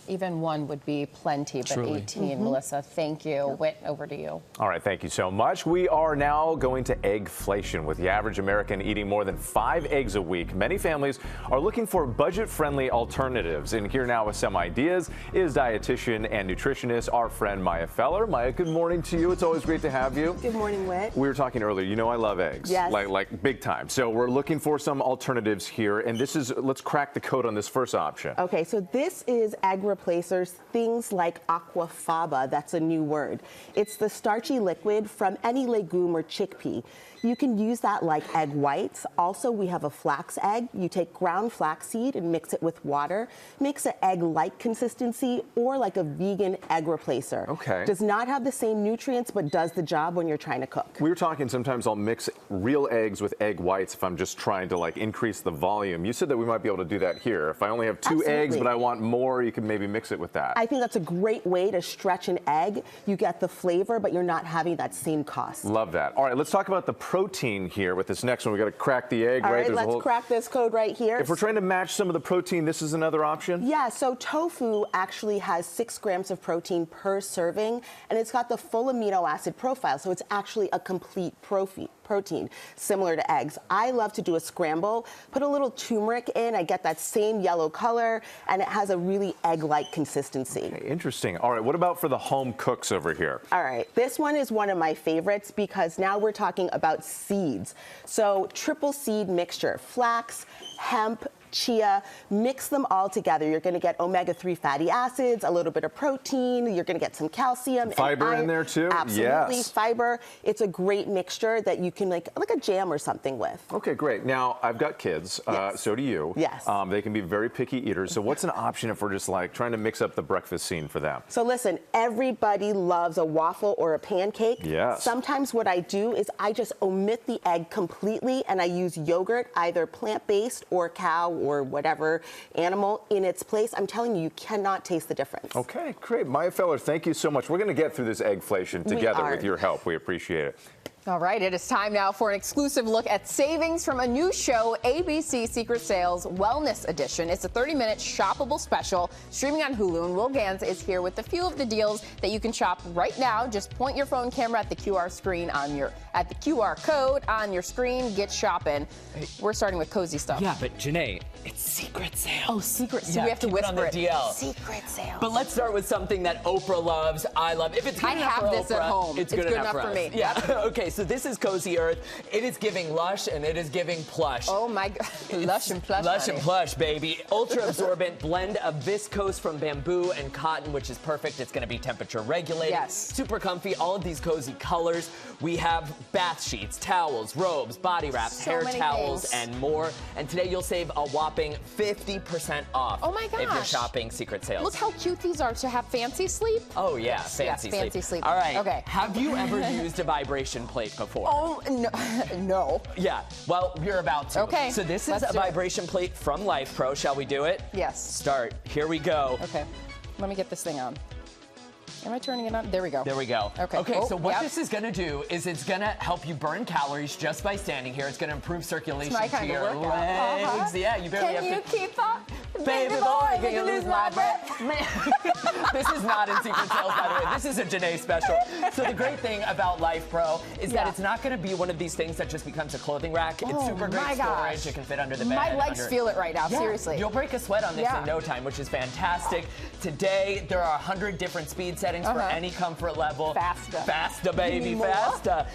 Even one would be plenty, but Truly. 18. Melissa, thank you. Whit, over to you. All right, thank you so much. We are now going to eggflation, with the average American eating more than 5 eggs a week. Many families are looking for budget-friendly alternatives. And here now with some ideas is dietitian and nutritionist, our friend Maya Feller. Maya, good morning to you. It's always great to have you. Good morning, Whit. We were talking earlier. You know I love eggs. Yes. Like big time. So we're looking for some alternatives here. And this let's crack the code on this first option. Okay, so this is egg replacers, things like aquafaba, that's a new word. It's the starchy liquid from any legume or chickpea. You can use that like egg whites. Also, we have a flax egg. You take ground flaxseed and mix it with water. Makes an egg-like consistency or like a vegan egg replacer. Okay. Does not have the same nutrients, but does the job when you're trying to cook. We were talking sometimes I'll mix real eggs with egg whites if I'm just trying to like increase the volume. You said that we might be able to do that here. If I only have 2 eggs, but I want more, you can maybe mix it with that. I think that's a great way to stretch an egg. You get the flavor, but you're not having that same cost. Love that. All right, let's talk about the protein here with this next one. We got to crack the egg, All right? right, let's crack this code right here. If we're trying to match some of the protein, this is another option? Yeah, so tofu actually has 6 grams of protein per serving, and it's got the full amino acid profile, so it's actually a complete protein, similar to eggs. I love to do a scramble, put a little turmeric in, I get that same yellow color, and it has a really egg-like consistency. Okay, interesting. All right, what about for the home cooks over here? All right, this one is one of my favorites because now we're talking about seeds. So triple seed mixture, flax, hemp, chia, mix them all together. You're going to get omega-3 fatty acids, a little bit of protein, you're going to get some calcium. Fiber and iron. in there too? Absolutely, Yes. fiber. It's a great mixture that you can like a jam or something with. Okay, great. Now, I've got kids, so do you. Yes. They can be very picky eaters. So what's an option if we're just like trying to mix up the breakfast scene for them? So listen, everybody loves a waffle or a pancake. Yes. Sometimes what I do is I just omit the egg completely and I use yogurt, either plant-based or cow or whatever animal in its place. I'm telling you, you cannot taste the difference. Okay, great. Maya Feller, thank you so much. We're going to get through this eggflation together with your help. We appreciate it. All right, it is time now for an exclusive look at savings from a new show, ABC Secret Sales Wellness Edition. It's a 30-minute shoppable special streaming on Hulu, and Will Gans is here with a few of the deals that you can shop right now. Just point your phone camera at the QR code on your screen. Get shopping. We're starting with cozy stuff. Yeah, but Janae, it's secret sales. Oh, secret sales. Yeah, We have to keep it whisper on the DL. Secret sales. But let's start with something that Oprah loves. I love. If it's good I enough have for this Oprah, at home. It's good enough for us. me. Yeah. Okay, so this is Cozy Earth. It is giving lush and it is giving plush. Oh my God. Lush and plush. Lush honey. and plush, baby. Ultra absorbent blend of viscose from bamboo and cotton, which is perfect. It's going to be temperature regulated. Yes. Super comfy. All of these cozy colors. We have bath sheets, towels, robes, body wraps, So hair many towels, things. and more. And today you'll save a whopping 50% off. Oh my If you're gosh. shopping Secret Sales. Look how cute these are to have fancy sleep. Oh yeah, Yes, fancy yes, fancy sleep. All right. Okay. Have you ever used a vibration plate before? Oh, no. No. Yeah. Well, you're about to. Okay, So this is let's a do it. vibration plate from Life Pro. Shall we do it? Yes. Start. Here we go. Okay. Let me get this thing on. Am I turning it on? There we go. There we go. Okay. Okay, Oh, so what yep. this is going to do is it's going to help you burn calories just by standing here. It's going to improve circulation my to kind of your workout. legs. Uh-huh. Yeah, you barely Can you have to. keep up? Baby boy, can you lose my breath? This is not in Secret Sales, by the way. This is a Janae special. So the great thing about Life Pro is that it's not going to be one of these things that just becomes a clothing rack. It's Oh, super great my storage. gosh. It can fit under the bed. My legs feel it right now, Yeah, seriously. You'll break a sweat on this Yeah. in no time, which is fantastic. Today, there are 100 different speed settings for any comfort level. Faster, baby, Give me more. faster.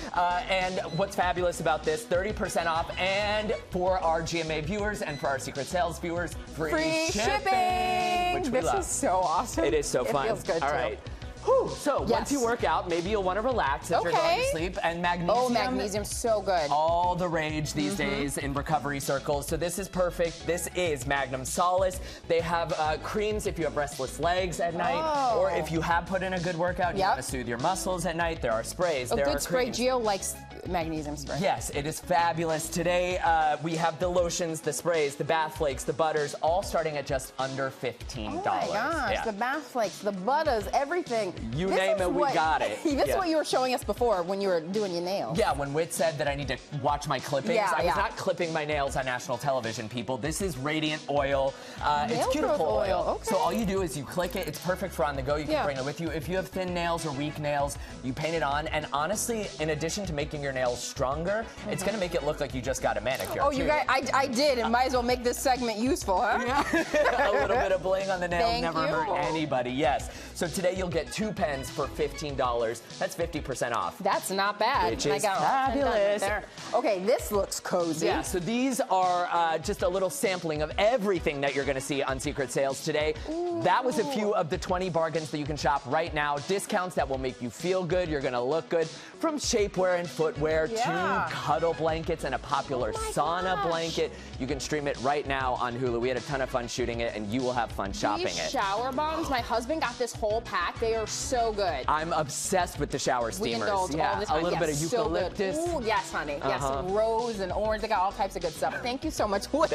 And what's fabulous about this, 30% off, and for our GMA viewers and for our Secret Sales viewers, free shipping, which we This love. is so awesome. It is so It fun. feels good, All too. right. Whew. So once Yes. you work out, maybe you'll want to relax as you're going to sleep. And magnesium. Oh, magnesium's so good. All the rage these days in recovery circles. So this is perfect. This is Magnum Solace. They have creams if you have restless legs at night, or if you have put in a good workout, you Yep. want to soothe your muscles at night. There are sprays. A there good are spray. creams. Gio likes magnesium spray. Yes, it is fabulous. Today, we have the lotions, the sprays, the bath flakes, the butters, all starting at just under $15. Oh my gosh, Yeah. the bath flakes, the butters, everything. You This name is it, we got it. This is Yeah. what you were showing us before when you were doing your nails. Yeah, when Whit said that I need to watch my clippings, Yeah, I was yeah. not clipping my nails on national television, people. This is Radiant Oil. It's Nail cuticle growth oil. oil, okay. So all you do is you click it. It's perfect for on the go. You can Yeah. bring it with you. If you have thin nails or weak nails, you paint it on. And honestly, in addition to making your nails stronger, it's going to make it look like you just got a manicure. Oh, you too. guys, I did, and might as well make this segment useful, huh? A little bit of bling on the nails Thank never you. hurt anybody. Yes. So today you'll get 2 2 pens for $15. That's 50% off. That's not bad. Which And is I got all 10 done right fabulous. there. Okay, this looks cozy. Yeah, so these are just a little sampling of everything that you're going to see on Secret Sales today. Ooh. That was a few of the 20 bargains that you can shop right now. Discounts that will make you feel good. You're going to look good. From shapewear and footwear to cuddle blankets and a popular sauna blanket. You can stream it right now on Hulu. We had a ton of fun shooting it, and you will have fun shopping These it. shower bombs, my husband got this whole pack. They are so good. I'm obsessed with the shower steamers. We indulge all the time. A little bit of so eucalyptus. Ooh, yes, honey. Yes, rose and orange. They got all types of good stuff. Thank you so much, Will.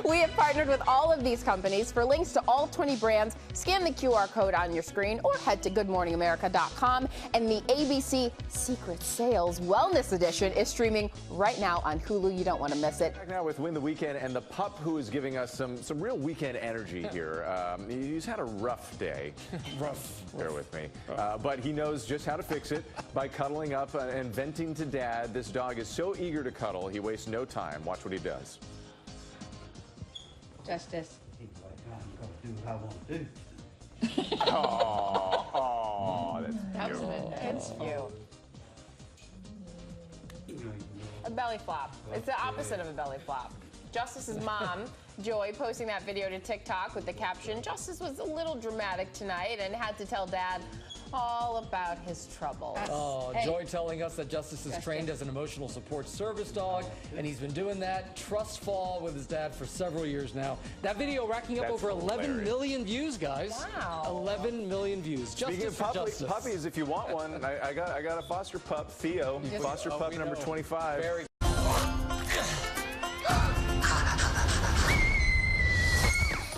We have partnered with all of these companies. For links to all 20 brands, scan the QR code on your screen or head to goodmorningamerica.com. And the ABC Secret Sales Wellness Edition is streaming right now on Hulu. You don't want to miss it. Back now with Win the Weekend and the pup who is giving us some real weekend energy here. He's had a rough day. Bear with me. But he knows just how to fix it by cuddling up and venting to Dad. This dog is so eager to cuddle, he wastes no time. Watch what he does. Justice. Oh, that's cute. It's cute. A belly flop. It's the opposite of a belly flop. Justice's mom, Joy, posting that video to TikTok with the caption, "Justice was a little dramatic tonight and had to tell Dad all about his trouble." Oh, Joy telling us that Justice is trained as an emotional support service dog, and he's been doing that trust fall with his dad for several years now. That video racking up over 11 million views, guys. Wow. 11 million views. Speaking Justice of for Justice. puppies, if you want one, I got a foster pup, Theo. Foster pup number 25. Very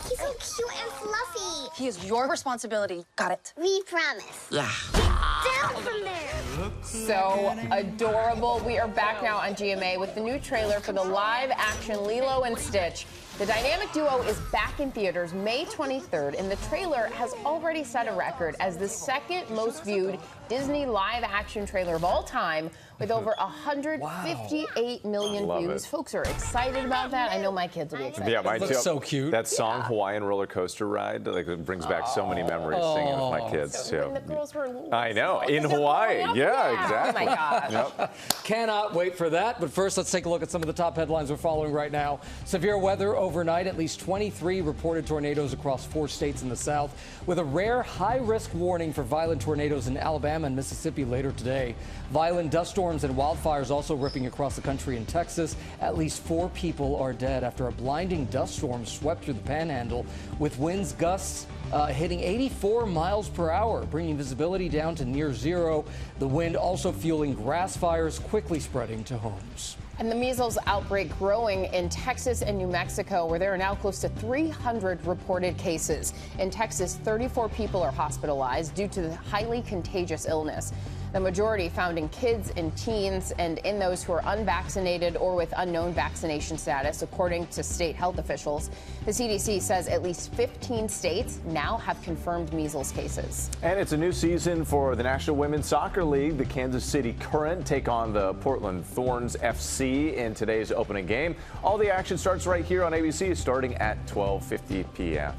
He's so cute and fluffy. He is your responsibility. Got it. We promise. Yeah. Down from there. So adorable. We are back now on GMA with the new trailer for the live-action Lilo and Stitch. The dynamic duo is back in theaters May 23rd, and the trailer has already set a record as the second most viewed Disney live-action trailer of all time, with over 158 million views. Folks are excited about that. I know my kids will be excited. Yeah, mine too. Looks so cute. That song, Hawaiian Roller Coaster Ride, like it brings back so many memories singing with my kids too. When the girls were little. I know, in Hawaii. Yeah, exactly. Oh my gosh. Yep. Cannot wait for that. But first, let's take a look at some of the top headlines we're following right now. Severe weather overnight. At least 23 reported tornadoes across 4 states in the South, with a rare high-risk warning for violent tornadoes in Alabama and Mississippi later today. Violent dust storms and wildfires also ripping across the country in Texas. At least 4 people are dead after a blinding dust storm swept through the Panhandle, with winds gusts hitting 84 miles per hour, bringing visibility down to near zero. The wind also fueling grass fires, quickly spreading to homes. And the measles outbreak growing in Texas and New Mexico, where there are now close to 300 reported cases. In Texas, 34 people are hospitalized due to the highly contagious illness. The majority found in kids and teens and in those who are unvaccinated or with unknown vaccination status, according to state health officials. The CDC says at least 15 states now have confirmed measles cases. And it's a new season for the National Women's Soccer League. The Kansas City Current take on the Portland Thorns FC in today's opening game. All the action starts right here on ABC, starting at 12:50 p.m.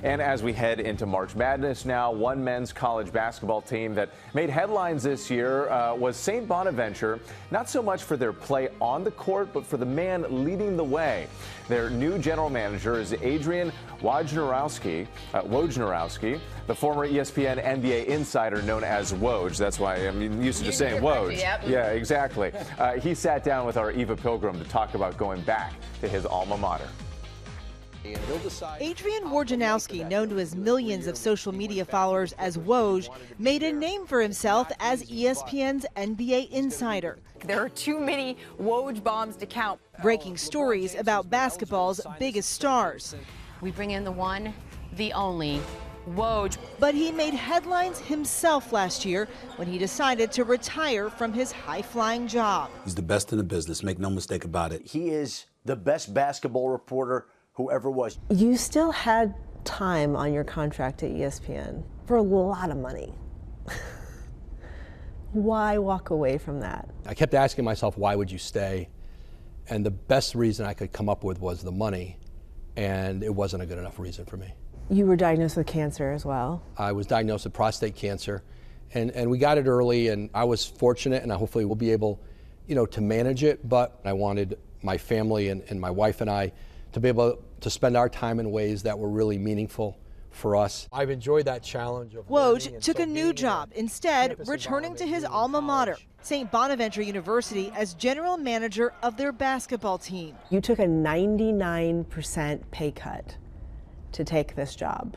And as we head into March Madness now, one men's college basketball team that made headlines this year was St. Bonaventure, not so much for their play on the court, but for the man leading the way. Their new general manager is Adrian Wojnarowski, the former ESPN NBA insider known as Woj. That's why I'm used to just saying Woj. Yep. Yeah, exactly. He sat down with our Eva Pilgrim to talk about going back to his alma mater. Adrian Wojnarowski, known to his millions of social media followers as Woj, made a name for himself as ESPN's NBA insider. There are too many Woj bombs to count. Breaking stories about basketball's biggest stars. We bring in the one, the only, Woj. But he made headlines himself last year when he decided to retire from his high-flying job. He's the best in the business, make no mistake about it. He is the best basketball reporter who ever was. You still had time on your contract at ESPN for a lot of money. Why walk away from that? I kept asking myself, why would you stay? And the best reason I could come up with was the money, and it wasn't a good enough reason for me. You were diagnosed with cancer as well. I was diagnosed with prostate cancer, and we got it early, and I was fortunate, and I hopefully will be able, to manage it, but I wanted my family and my wife and I to be able to spend our time in ways that were really meaningful for us. I've enjoyed that challenge of Woj took a new job, instead returning to his alma mater, St. Bonaventure University, as general manager of their basketball team. You took a 99% pay cut to take this job.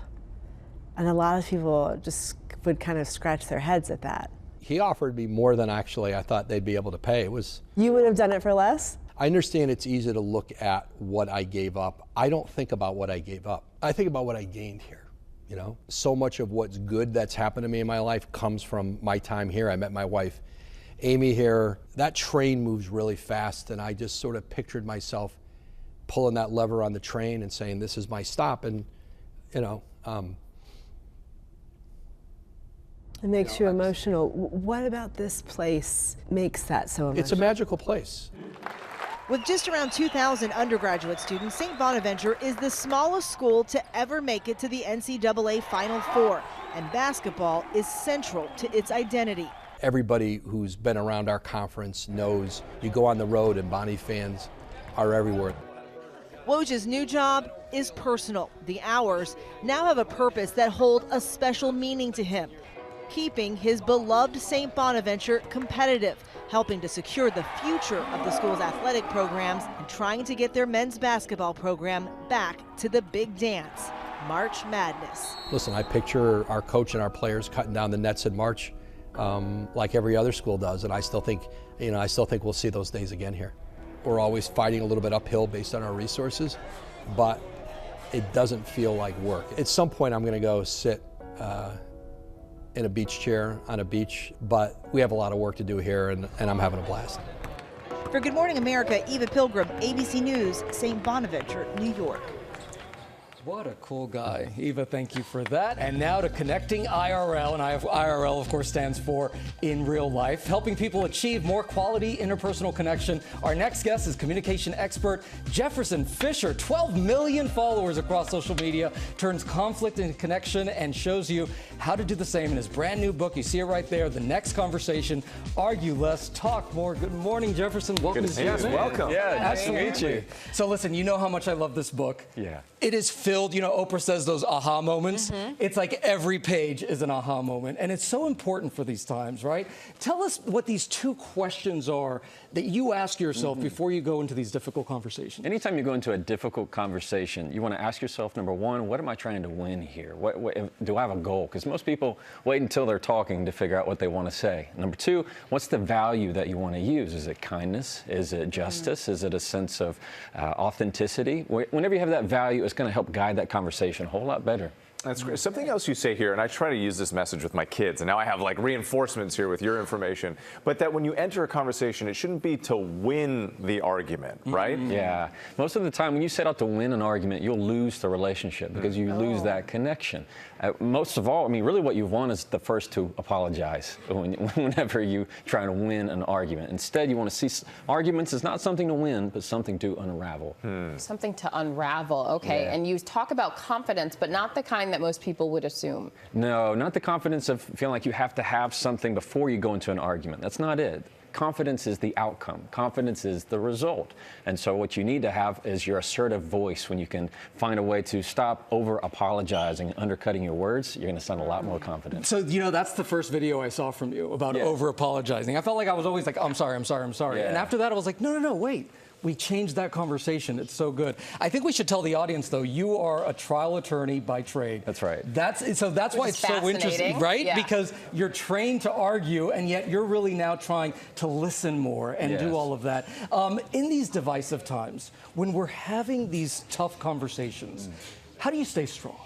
And a lot of people just would kind of scratch their heads at that. He offered me more than actually I thought they'd be able to pay. You would have done it for less? I understand it's easy to look at what I gave up. I don't think about what I gave up. I think about what I gained here. So much of what's good that's happened to me in my life comes from my time here. I met my wife, Amy, here. That train moves really fast, and I just sort of pictured myself pulling that lever on the train and saying, this is my stop. And, it makes you emotional. What about this place makes that so emotional? It's a magical place. With just around 2,000 undergraduate students, St. Bonaventure is the smallest school to ever make it to the NCAA Final Four, and basketball is central to its identity. Everybody who's been around our conference knows you go on the road and Bonnie fans are everywhere. Woj's new job is personal. The hours now have a purpose that hold a special meaning to him, keeping his beloved St. Bonaventure competitive, helping to secure the future of the school's athletic programs, and trying to get their men's basketball program back to the big dance, March Madness. Listen, I picture our coach and our players cutting down the nets in March like every other school does, and I still think we'll see those days again here. We're always fighting a little bit uphill based on our resources, but it doesn't feel like work. At some point, I'm going to go sit in a beach chair on a beach, but we have a lot of work to do here, and I'm having a blast. For Good Morning America, Eva Pilgrim, ABC News, St. Bonaventure, New York. What a cool guy. Eva, thank you for that. And now to Connecting IRL, and IRL, of course, stands for in real life, helping people achieve more quality interpersonal connection. Our next guest is communication expert Jefferson Fisher. 12 million followers across social media, turns conflict into connection and shows you how to do the same in his brand new book. You see it right there, The Next Conversation, Argue Less, Talk More. Good morning, Jefferson. Welcome to Yes, welcome. Yeah, nice to meet you. So listen, you know how much I love this book. Yeah. It is filled, Oprah says those aha moments. It's like every page is an aha moment. And it's so important for these times, right? Tell us what these two questions are that you ask yourself before you go into these difficult conversations. Anytime you go into a difficult conversation, you want to ask yourself, number one, what am I trying to win here? What do I have a goal? Because most people wait until they're talking to figure out what they want to say. Number two, what's the value that you want to use? Is it kindness? Is it justice? Is it a sense of authenticity? Whenever you have that value, it's going to help guide that conversation a whole lot better. That's great. Something else you say here, and I try to use this message with my kids, and now I have like reinforcements here with your information, but that when you enter a conversation, it shouldn't be to win the argument, right? Yeah. Most of the time, when you set out to win an argument, you'll lose the relationship because you lose that connection. Most of all, really what you want is the first to apologize whenever you try to win an argument. Instead, you want to see arguments as not something to win, but something to unravel. Something to unravel, okay. Yeah. And you talk about confidence, but not the kind that most people would assume. No, not the confidence of feeling like you have to have something before you go into an argument. That's not it. Confidence is the outcome. Confidence is the result. And so what you need to have is your assertive voice. When you can find a way to stop over apologizing and undercutting your words, you're going to sound a lot more confident. So, that's the first video I saw from you about over apologizing. I felt like I was always like, I'm sorry. Yeah. And after that, I was like, no, wait. We changed that conversation. It's so good. I think we should tell the audience, though, you are a trial attorney by trade. That's right. That's why it's so interesting, right? Yeah. Because you're trained to argue, and yet you're really now trying to listen more and do all of that. In these divisive times, when we're having these tough conversations, how do you stay strong?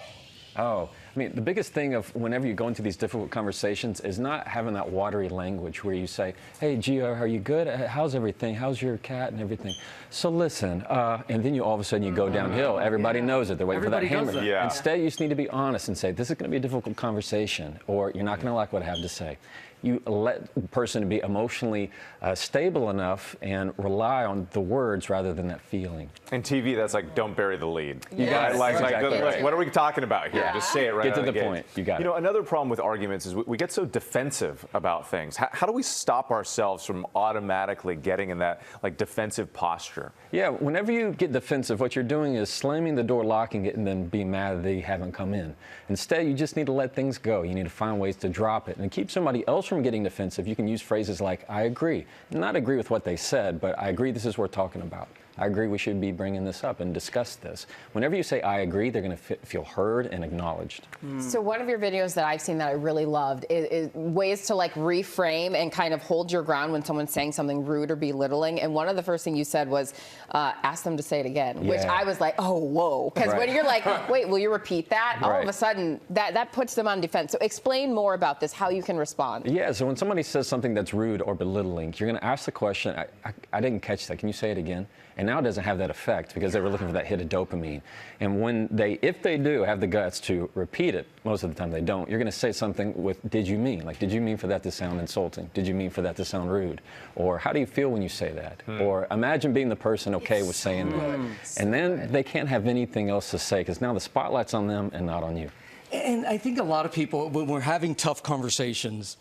Oh, the biggest thing of whenever you go into these difficult conversations is not having that watery language where you say, hey, Gio, are you good? How's everything? How's your cat and everything? So listen, and then all of a sudden you go downhill. Everybody knows it. They're waiting for that hammer. Instead, you just need to be honest and say, this is going to be a difficult conversation, or you're not going to like what I have to say. you let the person be emotionally stable enough and rely on the words rather than that feeling. In TV, that's like, don't bury the lead. You Yes. got like Exactly right. what are we talking about here? Just say it right Get out to of the gate. point. You got it. You know, another problem with arguments is we get so defensive about things. How do we stop ourselves from automatically getting in that like defensive posture? Yeah, whenever you get defensive, what you're doing is slamming the door, locking it, and then being mad that they haven't come in. Instead, you just need to let things go. You need to find ways to drop it. And to keep somebody else from getting defensive, you can use phrases like, I agree. Not agree with what they said, but I agree this is what we're talking about. I agree we should be bringing this up and discuss this. Whenever you say I agree, they're going to feel heard and acknowledged. So one of your videos that I've seen that I really loved is ways to like reframe and kind of hold your ground when someone's saying something rude or belittling. And one of the first things you said was ask them to say it again, which I was like, oh, whoa. Because when you're like, wait, will you repeat that? All of a sudden, that puts them on defense. So explain more about this, how you can respond. Yeah, so when somebody says something that's rude or belittling, you're going to ask the question, I didn't catch that. Can you say it again? And now it doesn't have that effect because they were looking for that hit of dopamine. And when if they do have the guts to repeat it, most of the time they don't, you're going to say something with, did you mean? Like, did you mean for that to sound insulting? Did you mean for that to sound rude? Or how do you feel when you say that? Or imagine being the person okay with saying that. And then they can't have anything else to say because now the spotlight's on them and not on you. And I think a lot of people, when we're having tough conversations,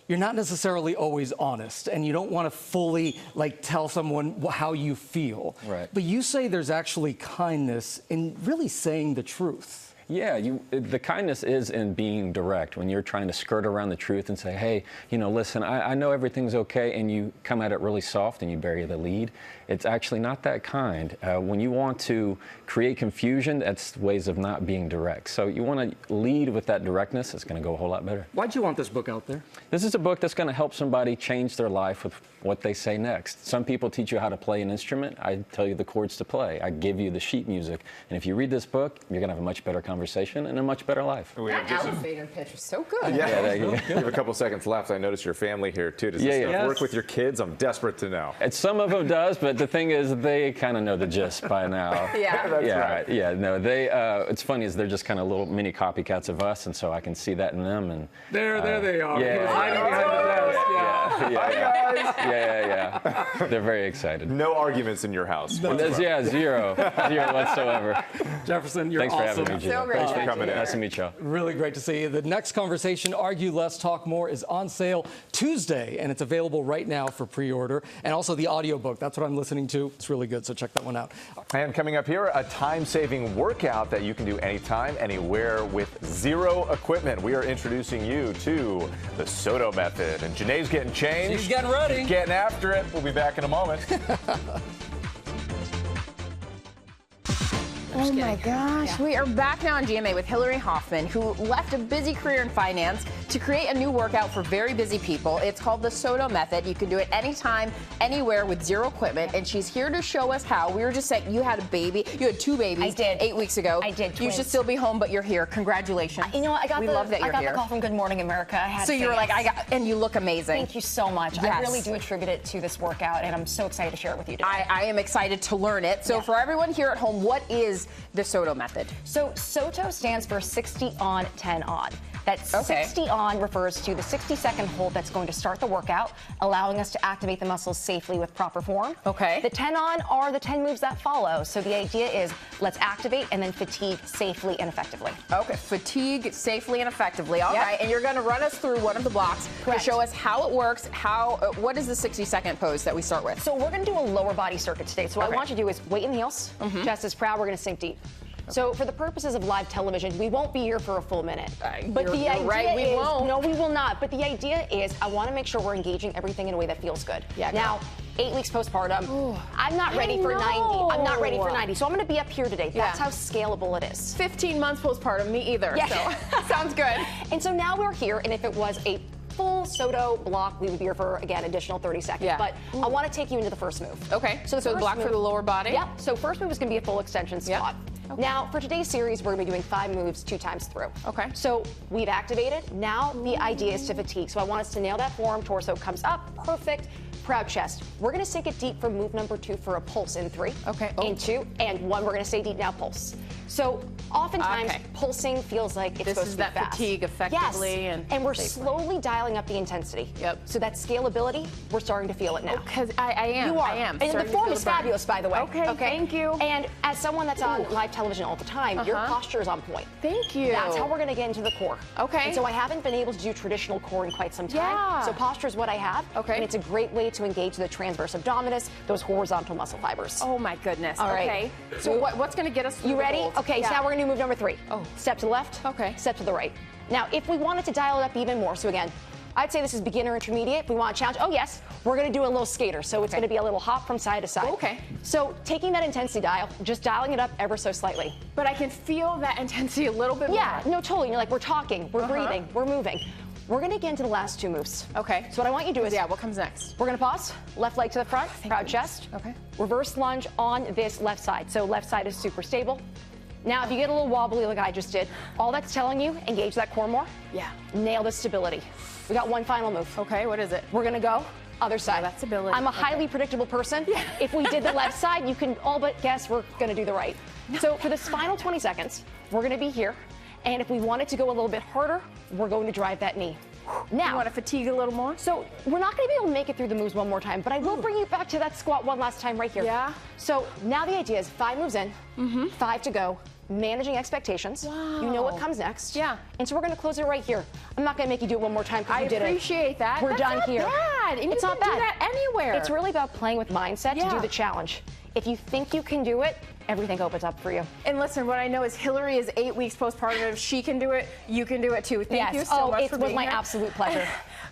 you're not necessarily always honest, and you don't want to fully like tell someone how you feel. Right. But you say there's actually kindness in really saying the truth. Yeah, the kindness is in being direct. When you're trying to skirt around the truth and say, hey, listen, I know everything's okay, and you come at it really soft and you bury the lead, it's actually not that kind. When you want to create confusion, that's ways of not being direct. So you want to lead with that directness. It's going to go a whole lot better. Why'd you want this book out there? This is a book that's going to help somebody change their life with what they say next. Some people teach you how to play an instrument. I tell you the chords to play. I give you the sheet music. And if you read this book, you're going to have a much better conversation and a much better life. That elevator pitch is so good. Yeah, you have a couple seconds left. I noticed your family here, too. Does this stuff work with your kids? I'm desperate to know. And some of them does, but the thing is, they kind of know the gist by now. That's right. Yeah, no, it's funny is they're just kind of little mini copycats of us, and so I can see that in them. And there they are. Yeah, hiding behind the desk. Yeah. They're very excited. No arguments in your house. Zero whatsoever. Jefferson, you're awesome. Thanks for having me, Gio. So great. Thanks for coming in. Nice to meet you. Really great to see you. The next conversation, Argue Less, Talk More, is on sale Tuesday, and it's available right now for pre-order. And also the audiobook. That's what I'm listening to. It's really good, so check that one out. And coming up here, a time-saving workout that you can do anytime, anywhere with zero equipment. We are introducing you to the Soto method. And Janae's getting changed. She's getting ready. She's getting after it. We'll be back in a moment. Oh my gosh. We are back now on GMA with Hillary Hoffman, who left a busy career in finance to create a new workout for very busy people. It's called the Soto method. You can do it anytime, anywhere with zero equipment. And she's here to show us how. We were just saying you had a baby. You had 2 babies. I did. 8 weeks ago. I did. You Twins. should still be home, but you're here. Congratulations. You know what? I love that you're got here. the call from Good Morning America. I had So you were like, and you look amazing. Thank you so much. Yes. I really do attribute it to this workout, and I'm so excited to share it with you today. I am excited to learn it. So for everyone here at home, what is the Soto method? So SOTO stands for 60 on, 10 on. That 60 on refers to the 60-second hold that's going to start the workout, allowing us to activate the muscles safely with proper form. Okay. The 10 on are the 10 moves that follow. So the idea is let's activate and then fatigue safely and effectively. Okay, fatigue safely and effectively. All right, and you're going to run us through one of the blocks to show us how it works, what is the 60-second pose that we start with? So we're going to do a lower body circuit today. So what I want you to do is weight in the heels, chest is proud, we're going to sink deep. So for the purposes of live television, we won't be here for a full minute. But the idea is, no, we will not. But the idea is I want to make sure we're engaging everything in a way that feels good. Yeah. Now, 8 weeks postpartum, I'm not ready for 90. I'm not ready for 90. So I'm going to be up here today. That's how scalable it is. 15 months postpartum, me either. Yeah. So sounds good. And so now we're here, and if it was a full Soto block, we would be here for, again, additional 30 seconds. Yeah. But I want to take you into the first move. Okay. So the block for the lower body? Yep. So first move is going to be a full extension squat. Okay. Now, for today's series, we're going to be doing 5 moves 2 times through. Okay. So we've activated. Now the idea is to fatigue. So I want us to nail that form. Torso comes up. Perfect. proud chest. We're going to sink it deep for move number 2 for a pulse in 3. Okay. In 2 and 1. We're going to stay deep now, pulse. So oftentimes pulsing feels like it's supposed to be fast. This is that fatigue effectively. Yes. And we're slowly dialing up the intensity. Yep. So that scalability, we're starting to feel it now. Because I am. You are. I am. And the form is fabulous, by the way. Okay, thank you. And as someone that's on live television all the time, your posture is on point. Thank you. That's how we're going to get into the core. Okay. And so I haven't been able to do traditional core in quite some time. Yeah. So posture is what I have. Okay. And it's a great way to engage the transverse abdominis, those horizontal muscle fibers. Oh my goodness. All right. Okay. So what's going to get us through You the ready? hold? Okay, so now we're going to move number 3. Oh. Step to the left. Okay. Step to the right. Now, if we wanted to dial it up even more, so again, I'd say this is beginner intermediate. If we want to challenge, oh yes, we're going to do a little skater. So it's going to be a little hop from side to side. Okay. So taking that intensity dial, just dialing it up ever so slightly. But I can feel that intensity a little bit more. Yeah, no, totally. You're like, we're talking, we're breathing, we're moving. We're going to get into the last 2 moves. Okay. So what I want you to do is, what comes next? We're going to pause. Left leg to the front, proud chest. Okay. Reverse lunge on this left side. So left side is super stable. Now, if you get a little wobbly like I just did, all that's telling you, engage that core more. Yeah. Nail the stability. We got one final move. Okay, what is it? We're going to go other side. That's stability. I'm a highly predictable person. Yeah. If we did the left side, you can all but guess we're going to do the right. So for this final 20 seconds, we're going to be here. And if we wanted to go a little bit harder, we're going to drive that knee. Now, you want to fatigue a little more? So we're not going to be able to make it through the moves one more time, but I will bring you back to that squat one last time right here. Yeah. So now the idea is 5 moves in, 5 to go, managing expectations. Wow. You know what comes next. Yeah. And so we're going to close it right here. I'm not going to make you do it one more time because you did it. I appreciate that. We're That's done not here. Bad. And it's you not can bad. do that anywhere. It's really about playing with mindset to do the challenge. If you think you can do it, everything opens up for you. And listen, what I know is Hillary is 8 weeks postpartum. If she can do it, you can do it too. Thank you so much for being here. It was my absolute pleasure.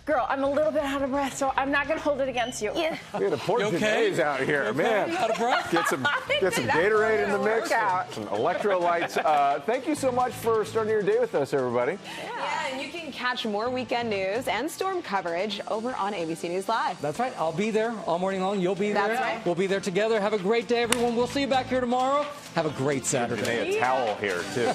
Girl, I'm a little bit out of breath, so I'm not going to hold it against you. Yeah. We had a portion days out here, man. Out of breath? Get some Gatorade in the mix, some electrolytes. Thank you so much for starting your day with us, everybody. Yeah, and you can catch more weekend news and storm coverage over on ABC News Live. That's right. I'll be there all morning long. You'll be there. That's right. We'll be there together. Have a great day, everyone. We'll see you back here tomorrow. Have a great Saturday. A towel here, too.